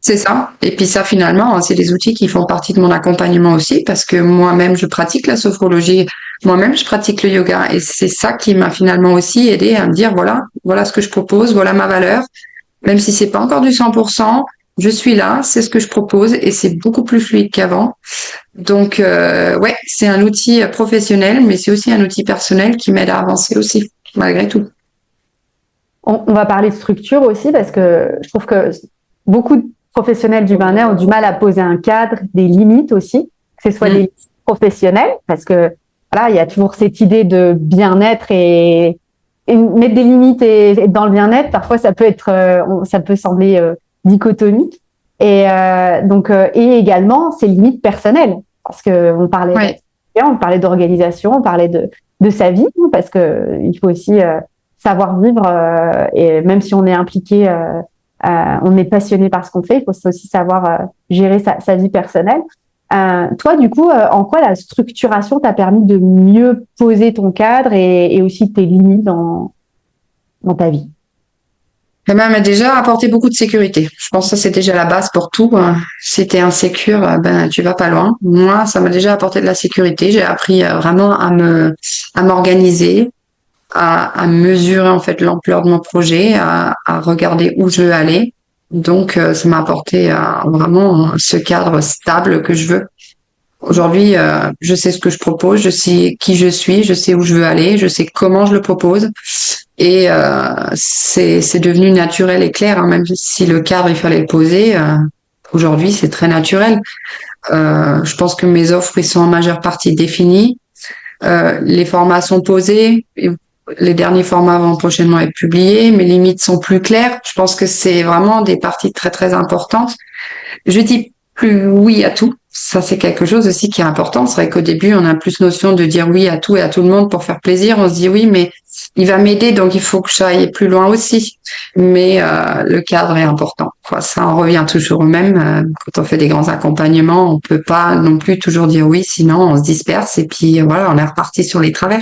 S2: C'est ça. Et puis ça, finalement, c'est des outils qui font partie de mon accompagnement aussi parce que moi-même, je pratique la sophrologie, moi-même, je pratique le yoga et c'est ça qui m'a finalement aussi aidé à me dire, voilà ce que je propose, voilà ma valeur. Même si c'est pas encore du 100%, je suis là, c'est ce que je propose et c'est beaucoup plus fluide qu'avant. Donc, c'est un outil professionnel, mais c'est aussi un outil personnel qui m'aide à avancer aussi, malgré tout.
S1: On va parler de structure aussi parce que je trouve que beaucoup de professionnels du bien-être ont du mal à poser un cadre, des limites aussi, que ce soit des limites professionnelles, parce que voilà, il y a toujours cette idée de bien-être et mettre des limites et dans le bien-être, parfois ça peut sembler dichotomique. Et et également ces limites personnelles, parce que on parlait d'organisation, on parlait de sa vie, parce que il faut aussi savoir vivre et même si on est impliqué, on est passionné par ce qu'on fait, il faut aussi savoir gérer sa vie personnelle. Toi, du coup, en quoi la structuration t'a permis de mieux poser ton cadre et aussi tes limites dans ta vie?
S2: Elle m'a déjà apporté beaucoup de sécurité. Je pense que ça, c'est déjà la base pour tout. Si t'es insécure, tu vas pas loin. Moi, ça m'a déjà apporté de la sécurité. J'ai appris vraiment à m'organiser, à mesurer en fait l'ampleur de mon projet, à regarder où je veux aller. Donc, ça m'a apporté vraiment ce cadre stable que je veux. Aujourd'hui, je sais ce que je propose, je sais qui je suis, je sais où je veux aller, je sais comment je le propose. Et c'est devenu naturel et clair, hein, même si le cadre, il fallait le poser. Aujourd'hui, c'est très naturel. Je pense que mes offres, ils sont en majeure partie définies. Les formats sont posés. Les derniers formats vont prochainement être publiés. Mes limites sont plus claires. Je pense que c'est vraiment des parties très, très importantes. Je dis plus oui à tout. Ça, c'est quelque chose aussi qui est important. C'est vrai qu'au début, on a plus notion de dire oui à tout et à tout le monde pour faire plaisir. On se dit oui, mais il va m'aider, donc il faut que j'aille plus loin aussi. Mais le cadre est important, quoi. Ça, on revient toujours au même. Quand on fait des grands accompagnements, on peut pas non plus toujours dire oui, sinon on se disperse et puis voilà, on est reparti sur les travers.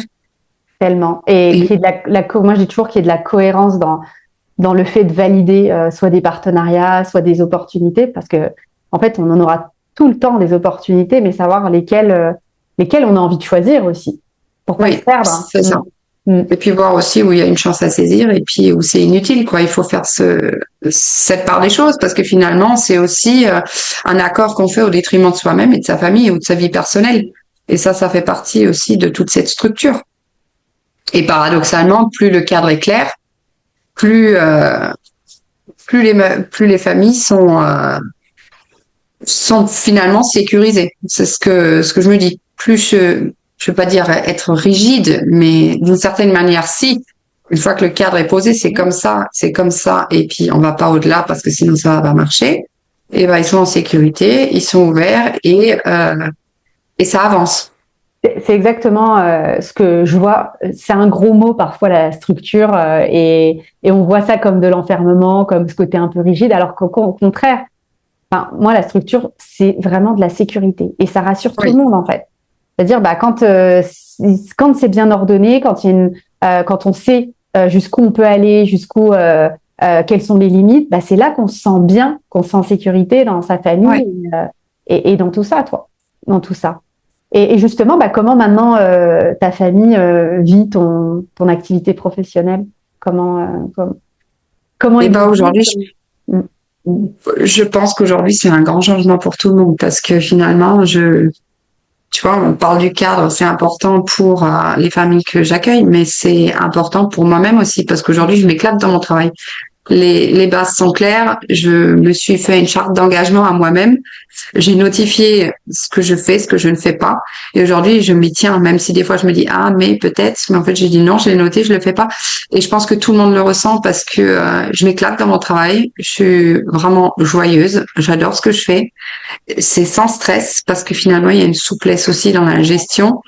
S1: Tellement. Et qu'il y ait moi, je dis toujours qu'il y ait de la cohérence dans le fait de valider soit des partenariats, soit des opportunités, parce que en fait, on en aura tout le temps des opportunités, mais savoir lesquelles on a envie de choisir aussi, pour pas se perdre.
S2: C'est ça. Et puis voir aussi où il y a une chance à saisir et puis où c'est inutile, quoi. Il faut faire cette part des choses parce que finalement, c'est aussi un accord qu'on fait au détriment de soi-même et de sa famille ou de sa vie personnelle. Et ça fait partie aussi de toute cette structure. Et paradoxalement, plus le cadre est clair, plus les familles sont finalement sécurisées. C'est ce que je me dis. Plus je veux pas dire être rigide, mais d'une certaine manière, si. Une fois que le cadre est posé, c'est comme ça, et puis on va pas au-delà parce que sinon ça va pas marcher. Et ben ils sont en sécurité, ils sont ouverts et ça avance.
S1: C'est exactement ce que je vois. C'est un gros mot parfois, la structure, et on voit ça comme de l'enfermement, comme ce côté un peu rigide, alors qu'au contraire, enfin, moi, la structure, c'est vraiment de la sécurité et ça rassure tout le
S2: Oui,
S1: monde en fait. C'est-à-dire, bah, quand c'est bien ordonné, quand on sait jusqu'où on peut aller, quelles sont les limites, bah, c'est là qu'on se sent bien, qu'on se sent en sécurité dans sa famille
S2: oui.
S1: et dans tout ça, toi, dans tout ça. Et justement, bah, comment maintenant ta famille vit ton activité professionnelle? Comment, comment
S2: Et
S1: ils
S2: ben
S1: le
S2: aujourd'hui,
S1: vivent? Mm.
S2: je pense qu'aujourd'hui, c'est un grand changement pour tout le monde parce que finalement, tu vois, on parle du cadre, c'est important pour les familles que j'accueille, mais c'est important pour moi-même aussi parce qu'aujourd'hui, je m'éclate dans mon travail. Les bases sont claires. Je me suis fait une charte d'engagement à moi-même. J'ai notifié ce que je fais, ce que je ne fais pas. Et aujourd'hui, je m'y tiens, même si des fois je me dis, ah, mais peut-être. Mais en fait, j'ai dit non, je l'ai noté, je le fais pas. Et je pense que tout le monde le ressent parce que je m'éclate dans mon travail. Je suis vraiment joyeuse. J'adore ce que je fais. C'est sans stress parce que finalement, il y a une souplesse aussi dans la gestion.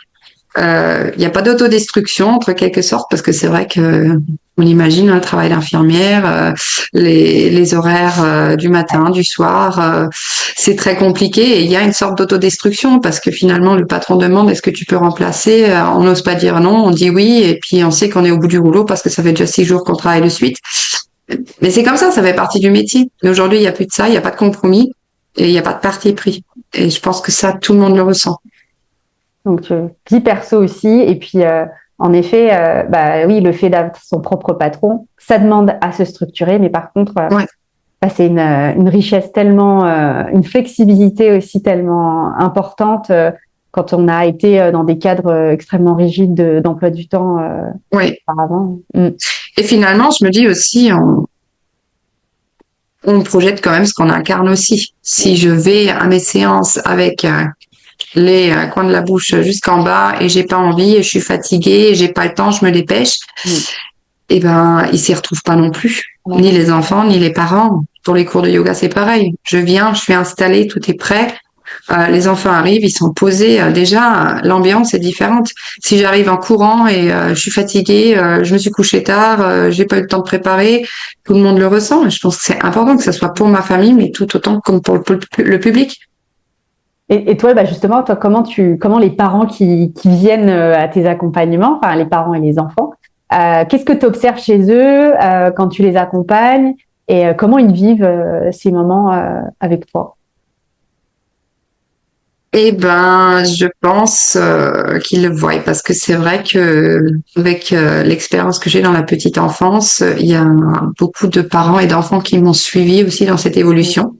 S2: Il n'y a pas d'autodestruction, entre quelque sorte, parce que c'est vrai que on imagine le travail d'infirmière, les horaires du matin, du soir, c'est très compliqué et il y a une sorte d'autodestruction parce que finalement le patron demande est-ce que tu peux remplacer, on n'ose pas dire non, on dit oui et puis on sait qu'on est au bout du rouleau parce que ça fait déjà 6 jours qu'on travaille de suite. Mais c'est comme ça fait partie du métier. Mais aujourd'hui, il n'y a plus de ça, il n'y a pas de compromis et il n'y a pas de parti pris. Et je pense que ça, tout le monde le ressent.
S1: Donc, vie perso aussi. Et puis, en effet, bah, oui, le fait d'être son propre patron, ça demande à se structurer. Mais par contre,
S2: Ouais.
S1: bah, c'est une richesse tellement, une flexibilité aussi tellement importante quand on a été dans des cadres extrêmement rigides d'emploi du temps
S2: Oui.
S1: auparavant. Mm.
S2: Et finalement, je me dis aussi, on projette quand même ce qu'on incarne aussi. Si je vais à mes séances avec les coins de la bouche jusqu'en bas et j'ai pas envie et je suis fatiguée et j'ai pas le temps, je me dépêche, et ben ils s'y retrouvent pas non plus. Ni les enfants, ni les parents. Pour les cours de yoga, c'est pareil. Je viens, je suis installée, tout est prêt. Les enfants arrivent, ils sont posés. Déjà, l'ambiance est différente. Si j'arrive en courant et je suis fatiguée, je me suis couchée tard, j'ai pas eu le temps de préparer, tout le monde le ressent. Je pense que c'est important que ce soit pour ma famille, mais tout autant comme pour le public.
S1: Et toi, bah justement, toi, comment les parents qui viennent à tes accompagnements, enfin les parents et les enfants, qu'est-ce que tu observes chez eux quand tu les accompagnes et comment ils vivent ces moments avec toi?
S2: Eh ben, je pense qu'ils le voient parce que c'est vrai que avec l'expérience que j'ai dans la petite enfance, il y a beaucoup de parents et d'enfants qui m'ont suivi aussi dans cette évolution,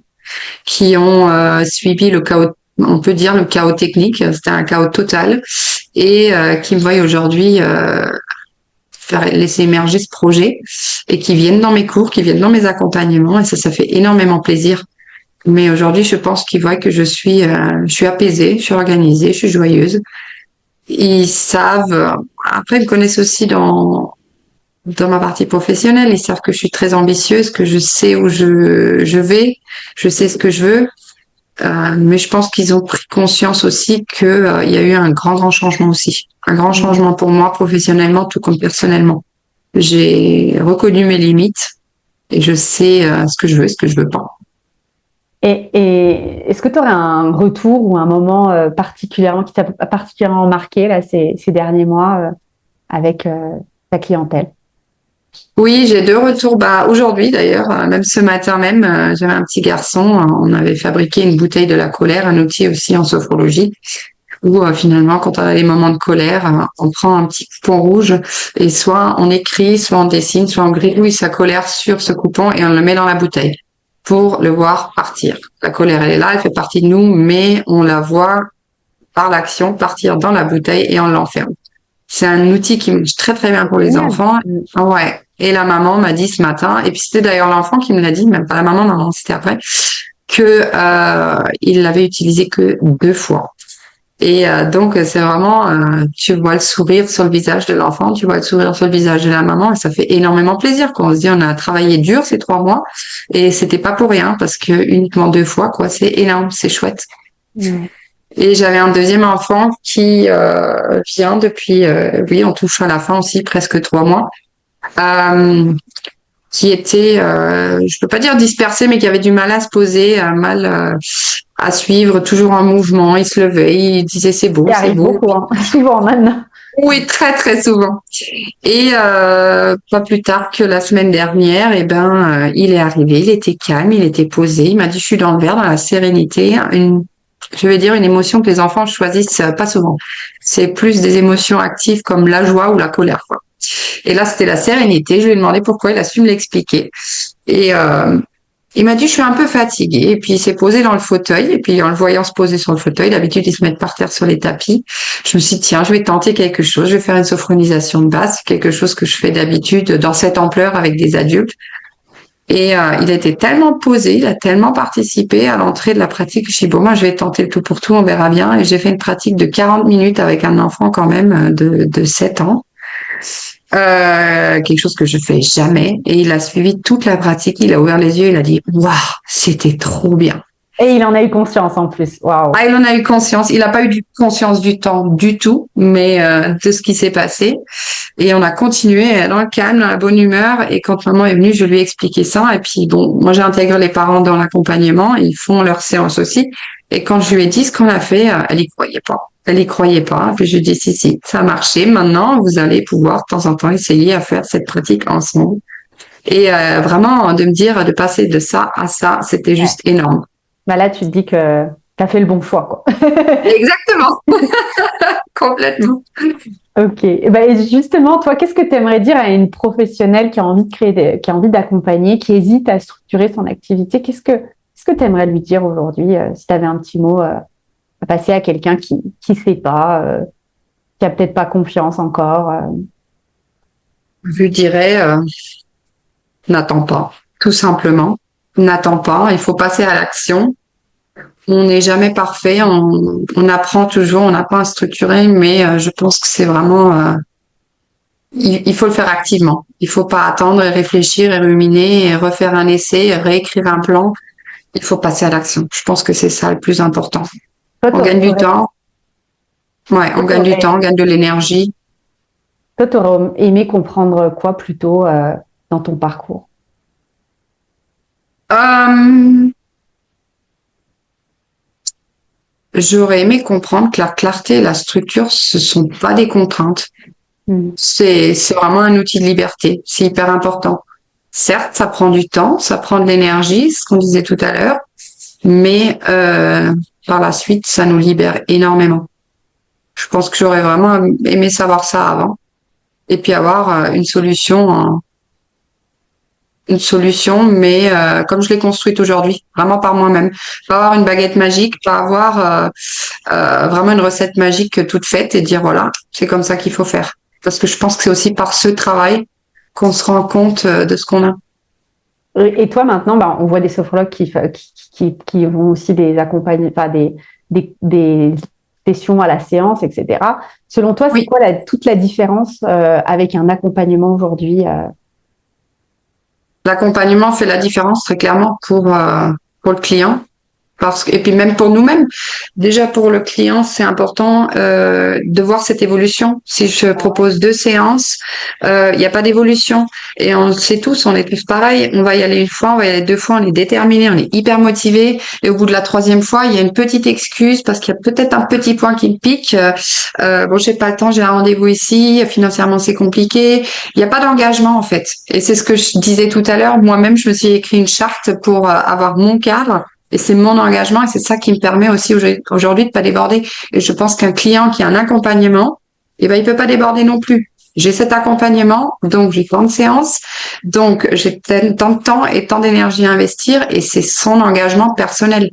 S2: qui ont suivi le chaos, on peut dire le chaos technique, c'était un chaos total, et qui me voient aujourd'hui faire laisser émerger ce projet et qui viennent dans mes cours, qui viennent dans mes accompagnements, et ça fait énormément plaisir. Mais aujourd'hui, je pense qu'ils voient que je suis apaisée, je suis organisée, je suis joyeuse. Ils savent, après, ils me connaissent aussi dans ma partie professionnelle. Ils savent que je suis très ambitieuse, que je sais où je vais, je sais ce que je veux. Mais je pense qu'ils ont pris conscience aussi que, il y a eu un grand, grand changement aussi. Un grand changement pour moi professionnellement, tout comme personnellement. J'ai reconnu mes limites et je sais ce que je veux et ce que je veux pas.
S1: Et est-ce que tu aurais un retour ou un moment particulièrement qui t'a particulièrement marqué là, ces derniers mois avec ta clientèle?
S2: Oui, j'ai deux retours. Bah, aujourd'hui d'ailleurs, même ce matin même, j'avais un petit garçon. On avait fabriqué une bouteille de la colère, un outil aussi en sophrologie, où finalement, quand on a des moments de colère, on prend un petit coupon rouge et soit on écrit, soit on dessine, soit on gribouille sa colère sur ce coupon et on le met dans la bouteille pour le voir partir. La colère, elle est là, elle fait partie de nous, mais on la voit par l'action partir dans la bouteille et on l'enferme. C'est un outil qui marche très très bien pour les
S1: Génial.
S2: enfants. Ouais. Et la maman m'a dit ce matin, et puis c'était d'ailleurs l'enfant qui me l'a dit, même pas la maman, c'était après, que il l'avait utilisé que 2 fois. Et donc c'est vraiment, tu vois le sourire sur le visage de l'enfant, tu vois le sourire sur le visage de la maman, et ça fait énormément plaisir. Quand on se dit on a travaillé dur ces 3 mois, et c'était pas pour rien parce que uniquement 2 fois, quoi, c'est énorme, c'est chouette.
S1: Ouais.
S2: Et j'avais un deuxième enfant qui vient depuis, oui, on touche à la fin aussi, presque 3 mois, qui était, je peux pas dire dispersé, mais qui avait du mal à se poser, mal à suivre, toujours en mouvement. Il se levait, il disait c'est beau,
S1: Ça
S2: c'est
S1: arrive
S2: beau.
S1: beaucoup, hein. Souvent maintenant.
S2: Oui, très très souvent. Et pas plus tard que la semaine dernière, il est arrivé, il était calme, il était posé. Il m'a dit, je suis dans le vert, dans la sérénité. Je vais dire une émotion que les enfants choisissent pas souvent. C'est plus des émotions actives comme la joie ou la colère, quoi. Et là, c'était la sérénité. Je lui ai demandé pourquoi, il a su me l'expliquer. Et il m'a dit, je suis un peu fatigué. Et puis, il s'est posé dans le fauteuil. Et puis, en le voyant se poser sur le fauteuil, d'habitude, ils se mettent par terre sur les tapis. Je me suis dit, tiens, je vais tenter quelque chose. Je vais faire une sophronisation de base, quelque chose que je fais d'habitude dans cette ampleur avec des adultes. Et il a été tellement posé, il a tellement participé à l'entrée de la pratique. Je dis, bon, moi, je vais tenter le tout pour tout, on verra bien. Et j'ai fait une pratique de 40 minutes avec un enfant quand même de 7 ans. Quelque chose que je fais jamais. Et il a suivi toute la pratique. Il a ouvert les yeux. Il a dit, waouh, c'était trop bien.
S1: Et il en a eu conscience en plus. Waouh.
S2: Ah, il en a eu conscience. Il n'a pas eu conscience du temps du tout, mais de ce qui s'est passé. Et on a continué dans le calme, dans la bonne humeur. Et quand maman est venue, je lui ai expliqué ça. Et puis bon, moi j'ai intégré les parents dans l'accompagnement. Ils font leur séance aussi. Et quand je lui ai dit ce qu'on a fait, elle y croyait pas. Elle y croyait pas. Puis je lui ai dit si, ça a marché. Maintenant, vous allez pouvoir de temps en temps essayer à faire cette pratique ensemble. Et vraiment de me dire de passer de ça à ça, c'était juste énorme.
S1: Bah là, tu te dis que tu as fait le bon choix, quoi.
S2: Exactement. Complètement.
S1: Ok. Et ben, justement, toi, qu'est-ce que tu aimerais dire à une professionnelle qui a envie de qui a envie d'accompagner, qui hésite à structurer son activité? Qu'est-ce que tu aimerais lui dire aujourd'hui, si tu avais un petit mot à passer à quelqu'un qui sait pas, qui a peut-être pas confiance encore?
S2: Je dirais, n'attends pas, tout simplement. N'attends pas, il faut passer à l'action. On n'est jamais parfait, on apprend toujours, on apprend à structurer, mais je pense que c'est vraiment, il faut le faire activement. Il faut pas attendre et réfléchir et ruminer et refaire un essai, et réécrire un plan. Il faut passer à l'action. Je pense que c'est ça le plus important.
S1: Toi,
S2: On gagne du temps. Ouais, on gagne du temps, on gagne de l'énergie.
S1: toi, t'aurais aimé comprendre quoi plutôt dans ton parcours?
S2: Euh, J'aurais aimé comprendre que la clarté et la structure, ce sont pas des contraintes. C'est vraiment un outil de liberté. C'est hyper important. Certes, ça prend du temps, ça prend de l'énergie, ce qu'on disait tout à l'heure, mais par la suite, ça nous libère énormément. Je pense que j'aurais vraiment aimé savoir ça avant, et puis avoir une solution, mais comme je l'ai construite aujourd'hui, vraiment par moi-même. Pas avoir une baguette magique, pas avoir vraiment une recette magique toute faite et dire voilà, c'est comme ça qu'il faut faire. Parce que je pense que c'est aussi par ce travail qu'on se rend compte de ce qu'on a.
S1: Et toi, maintenant, bah, on voit des sophrologues qui vont aussi des accompagner, enfin, des sessions à la séance, etc. Selon toi, c'est
S2: Oui.
S1: quoi toute la différence avec un accompagnement aujourd'hui
S2: L'accompagnement fait la différence très clairement pour le client. Et puis même pour nous-mêmes, déjà pour le client, c'est important de voir cette évolution. Si je propose 2 séances, il n'y a pas d'évolution. Et on le sait tous, on est tous pareils. On va y aller une fois, on va y aller 2 fois, on est déterminé, on est hyper motivé. Et au bout de la 3e fois, il y a une petite excuse parce qu'il y a peut-être un petit point qui me pique. Bon, j'ai pas le temps, j'ai un rendez-vous ici, financièrement c'est compliqué. Il n'y a pas d'engagement en fait. Et c'est ce que je disais tout à l'heure. Moi-même, je me suis écrit une charte pour avoir mon cadre. Et c'est mon engagement et c'est ça qui me permet aussi aujourd'hui de pas déborder. Et je pense qu'un client qui a un accompagnement, eh ben, il peut pas déborder non plus. J'ai cet accompagnement, donc j'ai tant de séances, donc j'ai tant de temps et tant d'énergie à investir et c'est son engagement personnel.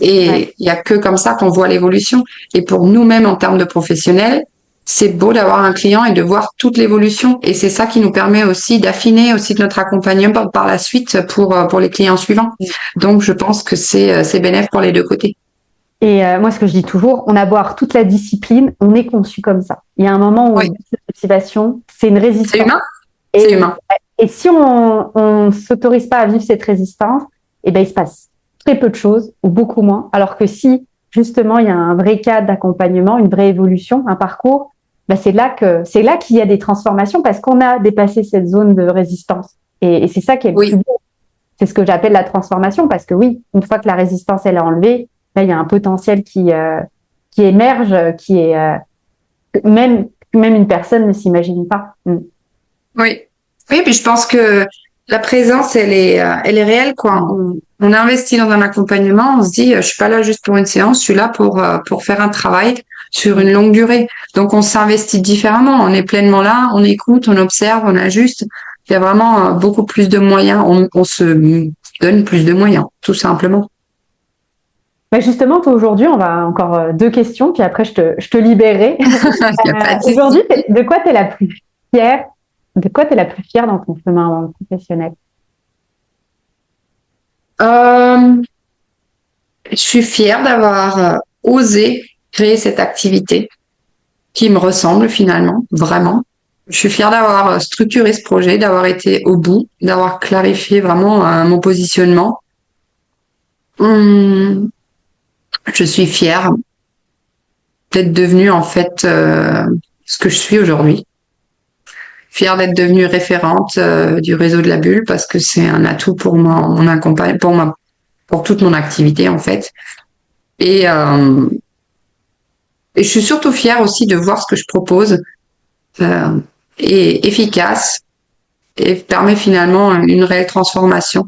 S2: Et il y a que comme ça qu'on voit l'évolution. Et pour nous-mêmes en termes de professionnels, c'est beau d'avoir un client et de voir toute l'évolution. Et c'est ça qui nous permet aussi d'affiner aussi notre accompagnement par la suite pour les clients suivants. Donc, je pense que c'est bénéfique pour les 2 côtés.
S1: Et moi, ce que je dis toujours, on a beau avoir toute la discipline, on est conçu comme ça. Il y a un moment où cette motivation, c'est une résistance.
S2: C'est humain. C'est humain.
S1: Et si on s'autorise pas à vivre cette résistance, eh ben, il se passe très peu de choses ou beaucoup moins. Alors que si justement il y a un vrai cadre d'accompagnement, une vraie évolution, un parcours, c'est là qu'il y a des transformations parce qu'on a dépassé cette zone de résistance. Et c'est ça qui est le plus beau. C'est ce que j'appelle la transformation parce que oui, une fois que la résistance elle est enlevée, là il y a un potentiel qui émerge, qui est même une personne ne s'imagine pas.
S2: Oui. Oui, puis je pense que la présence, elle est réelle, quoi. On investit dans un accompagnement, on se dit, je suis pas là juste pour une séance, je suis là pour faire un travail sur une longue durée. Donc, on s'investit différemment. On est pleinement là, on écoute, on observe, on ajuste. Il y a vraiment beaucoup plus de moyens. On se donne plus de moyens, tout simplement.
S1: Justement, toi, aujourd'hui, on va encore 2 questions, puis après, je te libérerai. Aujourd'hui, de quoi tu es la plus fière? De quoi tu es la plus fière dans ton chemin professionnel?
S2: Je suis fière d'avoir osé créer cette activité qui me ressemble finalement, vraiment. Je suis fière d'avoir structuré ce projet, d'avoir été au bout, d'avoir clarifié vraiment mon positionnement. Je suis fière d'être devenue en fait ce que je suis aujourd'hui. Fière d'être devenue référente du réseau de la bulle parce que c'est un atout pour mon accompagnement, pour toute mon activité en fait. Et je suis surtout fière aussi de voir ce que je propose est efficace et permet finalement une réelle transformation.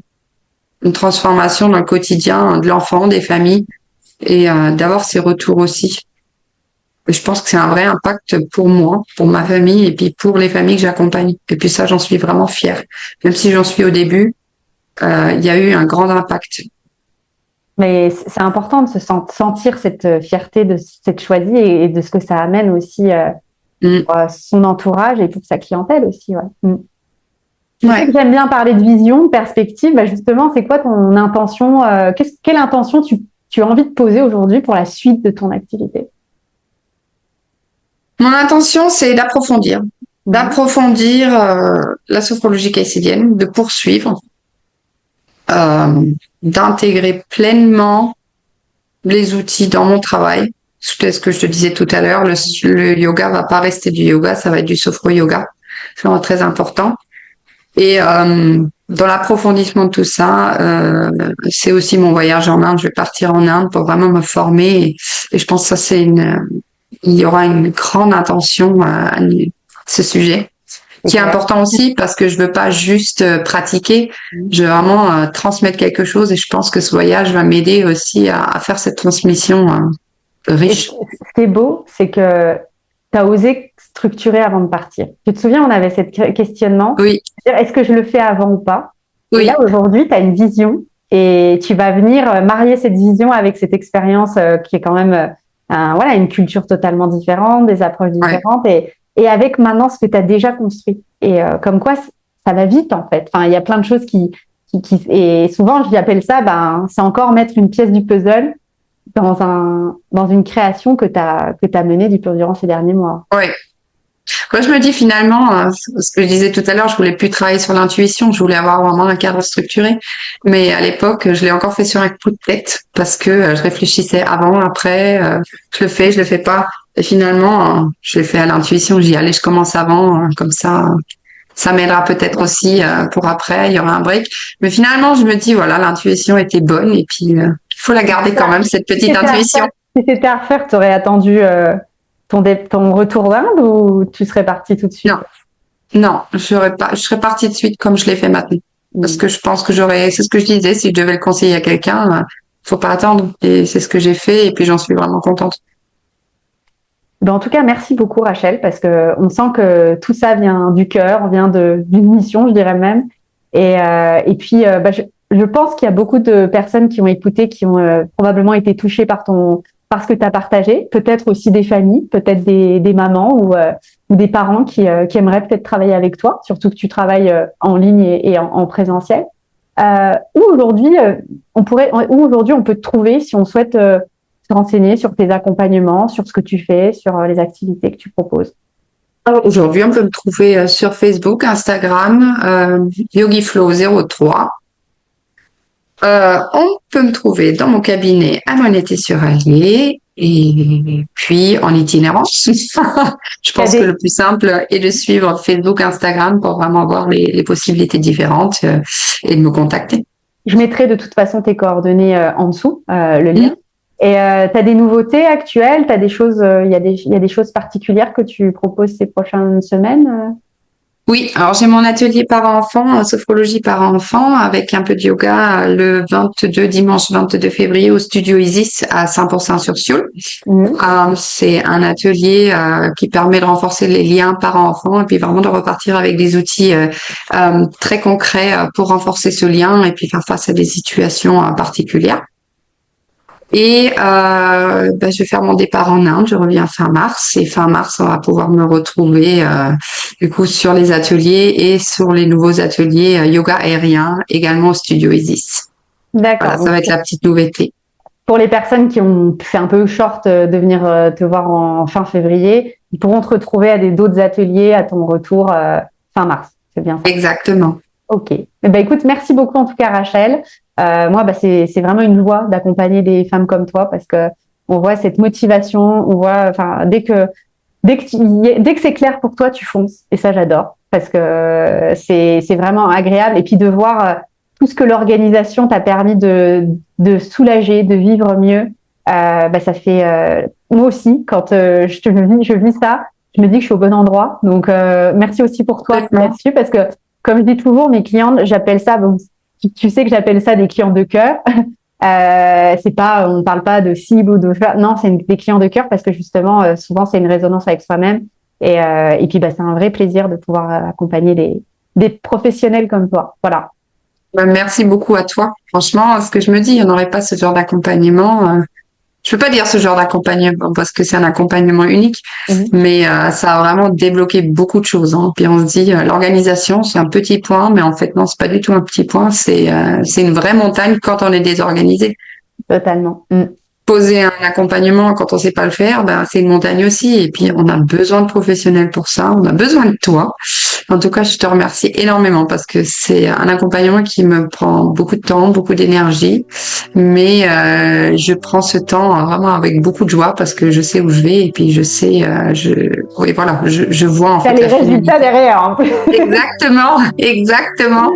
S2: Une transformation dans le quotidien de l'enfant, des familles et d'avoir ces retours aussi. Et je pense que c'est un vrai impact pour moi, pour ma famille et puis pour les familles que j'accompagne. Et puis ça, j'en suis vraiment fière. Même si j'en suis au début, il y a eu un grand impact.
S1: Mais c'est important de se sentir cette fierté de s'être choisi et de ce que ça amène aussi pour son entourage et pour sa clientèle aussi. Ouais. Je sais que j'aime bien parler de vision, de perspective. Justement, c'est quoi ton intention quelle intention tu as envie de poser aujourd'hui pour la suite de ton activité?
S2: Mon intention, c'est d'approfondir. D'approfondir la sophrologie caïcédienne, de poursuivre, d'intégrer pleinement les outils dans mon travail. C'est ce que je te disais tout à l'heure, le yoga va pas rester du yoga, ça va être du sophro-yoga. C'est vraiment très important. Et dans l'approfondissement de tout ça, c'est aussi mon voyage en Inde. Je vais partir en Inde pour vraiment me former. Et je pense que ça, il y aura une grande intention à ce sujet, qui est important aussi parce que je veux pas juste pratiquer, je veux vraiment transmettre quelque chose et je pense que ce voyage va m'aider aussi à faire cette transmission riche.
S1: Et ce qui est beau, c'est que tu as osé structurer avant de partir. Tu te souviens, on avait ce questionnement.
S2: Oui.
S1: Est-ce que je le fais avant ou pas?
S2: Oui.
S1: Et là, aujourd'hui, tu as une vision et tu vas venir marier cette vision avec cette expérience qui est quand même une culture totalement différente, des approches différentes et avec maintenant ce que tu as déjà construit. Et comme quoi, ça va vite en fait. Enfin, il y a plein de choses qui et souvent, j'appelle ça, c'est encore mettre une pièce du puzzle dans une création que tu as menée durant ces derniers mois.
S2: Oui. Moi, je me dis finalement, ce que je disais tout à l'heure, je voulais plus travailler sur l'intuition, je voulais avoir vraiment un cadre structuré. Mais à l'époque, je l'ai encore fait sur un coup de tête parce que je réfléchissais avant, après, je le fais pas. Et finalement, je l'ai fait à l'intuition. J'y allais, je commence avant, comme ça m'aidera peut-être aussi pour après, il y aura un break. Mais finalement, je me dis, voilà, l'intuition était bonne et puis il faut la garder quand même, cette petite intuition.
S1: Si c'était à refaire, tu aurais attendu ton retour d'Inde ou tu serais partie tout de suite?
S2: Non, je serais partie de suite comme je l'ai fait maintenant. Parce que je pense que c'est ce que je disais, si je devais le conseiller à quelqu'un, faut pas attendre. Et c'est ce que j'ai fait et puis j'en suis vraiment contente.
S1: En tout cas, merci beaucoup Rachel, parce que on sent que tout ça vient du cœur, vient d'une mission, je dirais même. Et puis, je pense qu'il y a beaucoup de personnes qui ont écouté, qui ont probablement été touchées par ce que tu as partagé. Peut-être aussi des familles, peut-être des mamans ou des parents qui aimeraient peut-être travailler avec toi, surtout que tu travailles en ligne et en présentiel. Où aujourd'hui, on peut te trouver si on souhaite se renseigner sur tes accompagnements, sur ce que tu fais, sur les activités que tu proposes?
S2: Aujourd'hui, on peut me trouver sur Facebook, Instagram, YogiFlow03. On peut me trouver dans mon cabinet à Monété-sur-Allier et puis en itinérance. Je pense que le plus simple est de suivre Facebook, Instagram pour vraiment voir les possibilités différentes et de me contacter.
S1: Je mettrai de toute façon tes coordonnées en dessous, le lien. Et tu as des nouveautés actuelles, t'as des choses, il y a des choses particulières que tu proposes ces prochaines semaines?
S2: Oui, alors j'ai mon atelier parents-enfants, sophrologie parents-enfants, avec un peu de yoga le dimanche 22 février au studio Isis à 100% sur Sioule. C'est un atelier qui permet de renforcer les liens parents-enfants et puis vraiment de repartir avec des outils très concrets pour renforcer ce lien et puis faire face à des situations particulières. Et je vais faire mon départ en Inde, je reviens fin mars et fin mars on va pouvoir me retrouver du coup sur les ateliers et sur les nouveaux ateliers yoga aérien également au studio Isis.
S1: D'accord.
S2: Voilà, ça va être la petite nouveauté.
S1: Pour les personnes qui ont fait un peu short de venir te voir en fin février, ils pourront te retrouver à d'autres ateliers à ton retour fin mars. C'est bien ça?
S2: Exactement.
S1: Ok. Écoute, merci beaucoup en tout cas Rachel. Moi, c'est vraiment une joie d'accompagner des femmes comme toi parce que on voit cette motivation, on voit, enfin, dès que c'est clair pour toi, tu fonces. Et ça, j'adore parce que c'est vraiment agréable. Et puis de voir tout ce que l'organisation t'a permis de soulager, de vivre mieux. Ça fait moi aussi quand je vis ça, je me dis que je suis au bon endroit. Donc merci aussi pour toi là-dessus parce que comme je dis toujours, mes clientes, j'appelle ça, bon, tu sais que j'appelle ça des clients de cœur. C'est pas, on parle pas de cible ou de, non, c'est des clients de cœur parce que justement, souvent c'est une résonance avec soi-même. Et puis, c'est un vrai plaisir de pouvoir accompagner des professionnels comme toi. Voilà.
S2: Merci beaucoup à toi. Franchement, ce que je me dis, il n'y en aurait pas ce genre d'accompagnement. Je peux pas dire ce genre d'accompagnement parce que c'est un accompagnement unique, mais ça a vraiment débloqué beaucoup de choses. Hein. Puis on se dit, l'organisation, c'est un petit point, mais en fait, non, c'est pas du tout un petit point. C'est une vraie montagne quand on est désorganisé.
S1: Totalement.
S2: Poser un accompagnement quand on sait pas le faire, c'est une montagne aussi. Et puis, on a besoin de professionnels pour ça. On a besoin de toi. En tout cas, je te remercie énormément parce que c'est un accompagnement qui me prend beaucoup de temps, beaucoup d'énergie. Mais je prends ce temps vraiment avec beaucoup de joie parce que je sais où je vais et puis je sais, je vois en fait
S1: les résultats derrière.
S2: Exactement, exactement.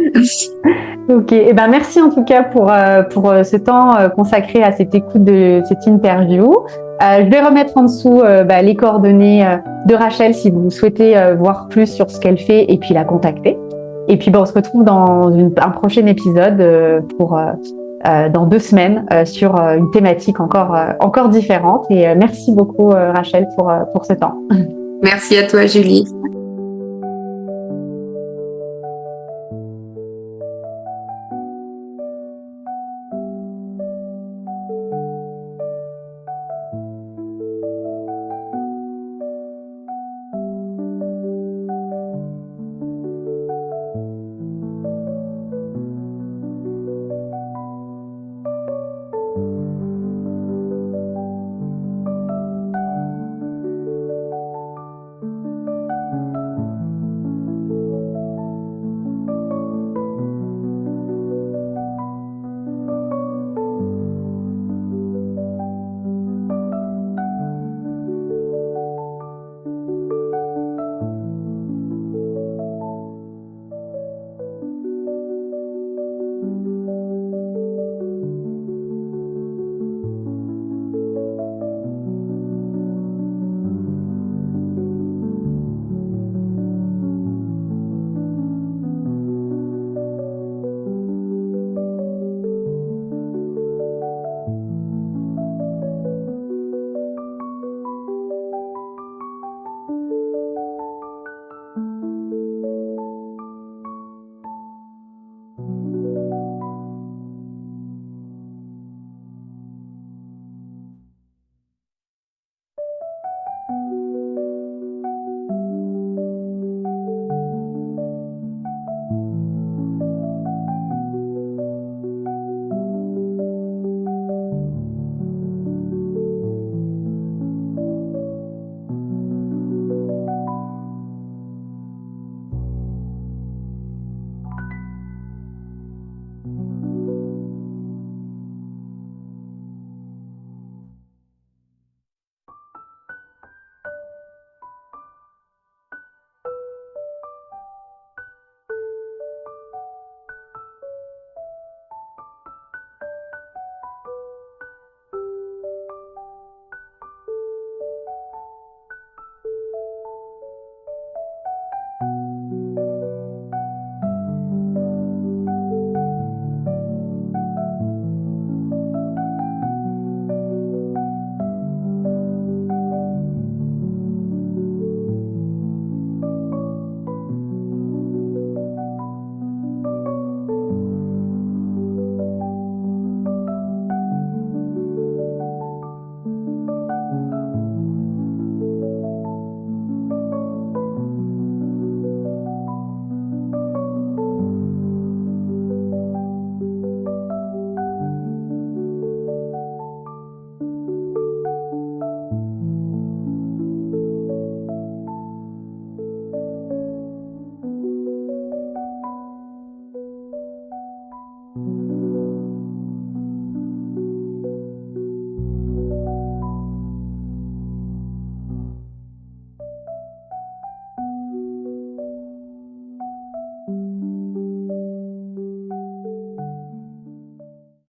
S1: Ok, merci en tout cas pour ce temps consacré à cette écoute de cette interview. Je vais remettre en dessous les coordonnées de Rachel si vous souhaitez voir plus sur ce qu'elle fait et puis la contacter. Et puis on se retrouve dans un prochain épisode dans 2 semaines sur une thématique encore différente. Et merci beaucoup Rachel pour ce temps.
S2: Merci à toi Julie.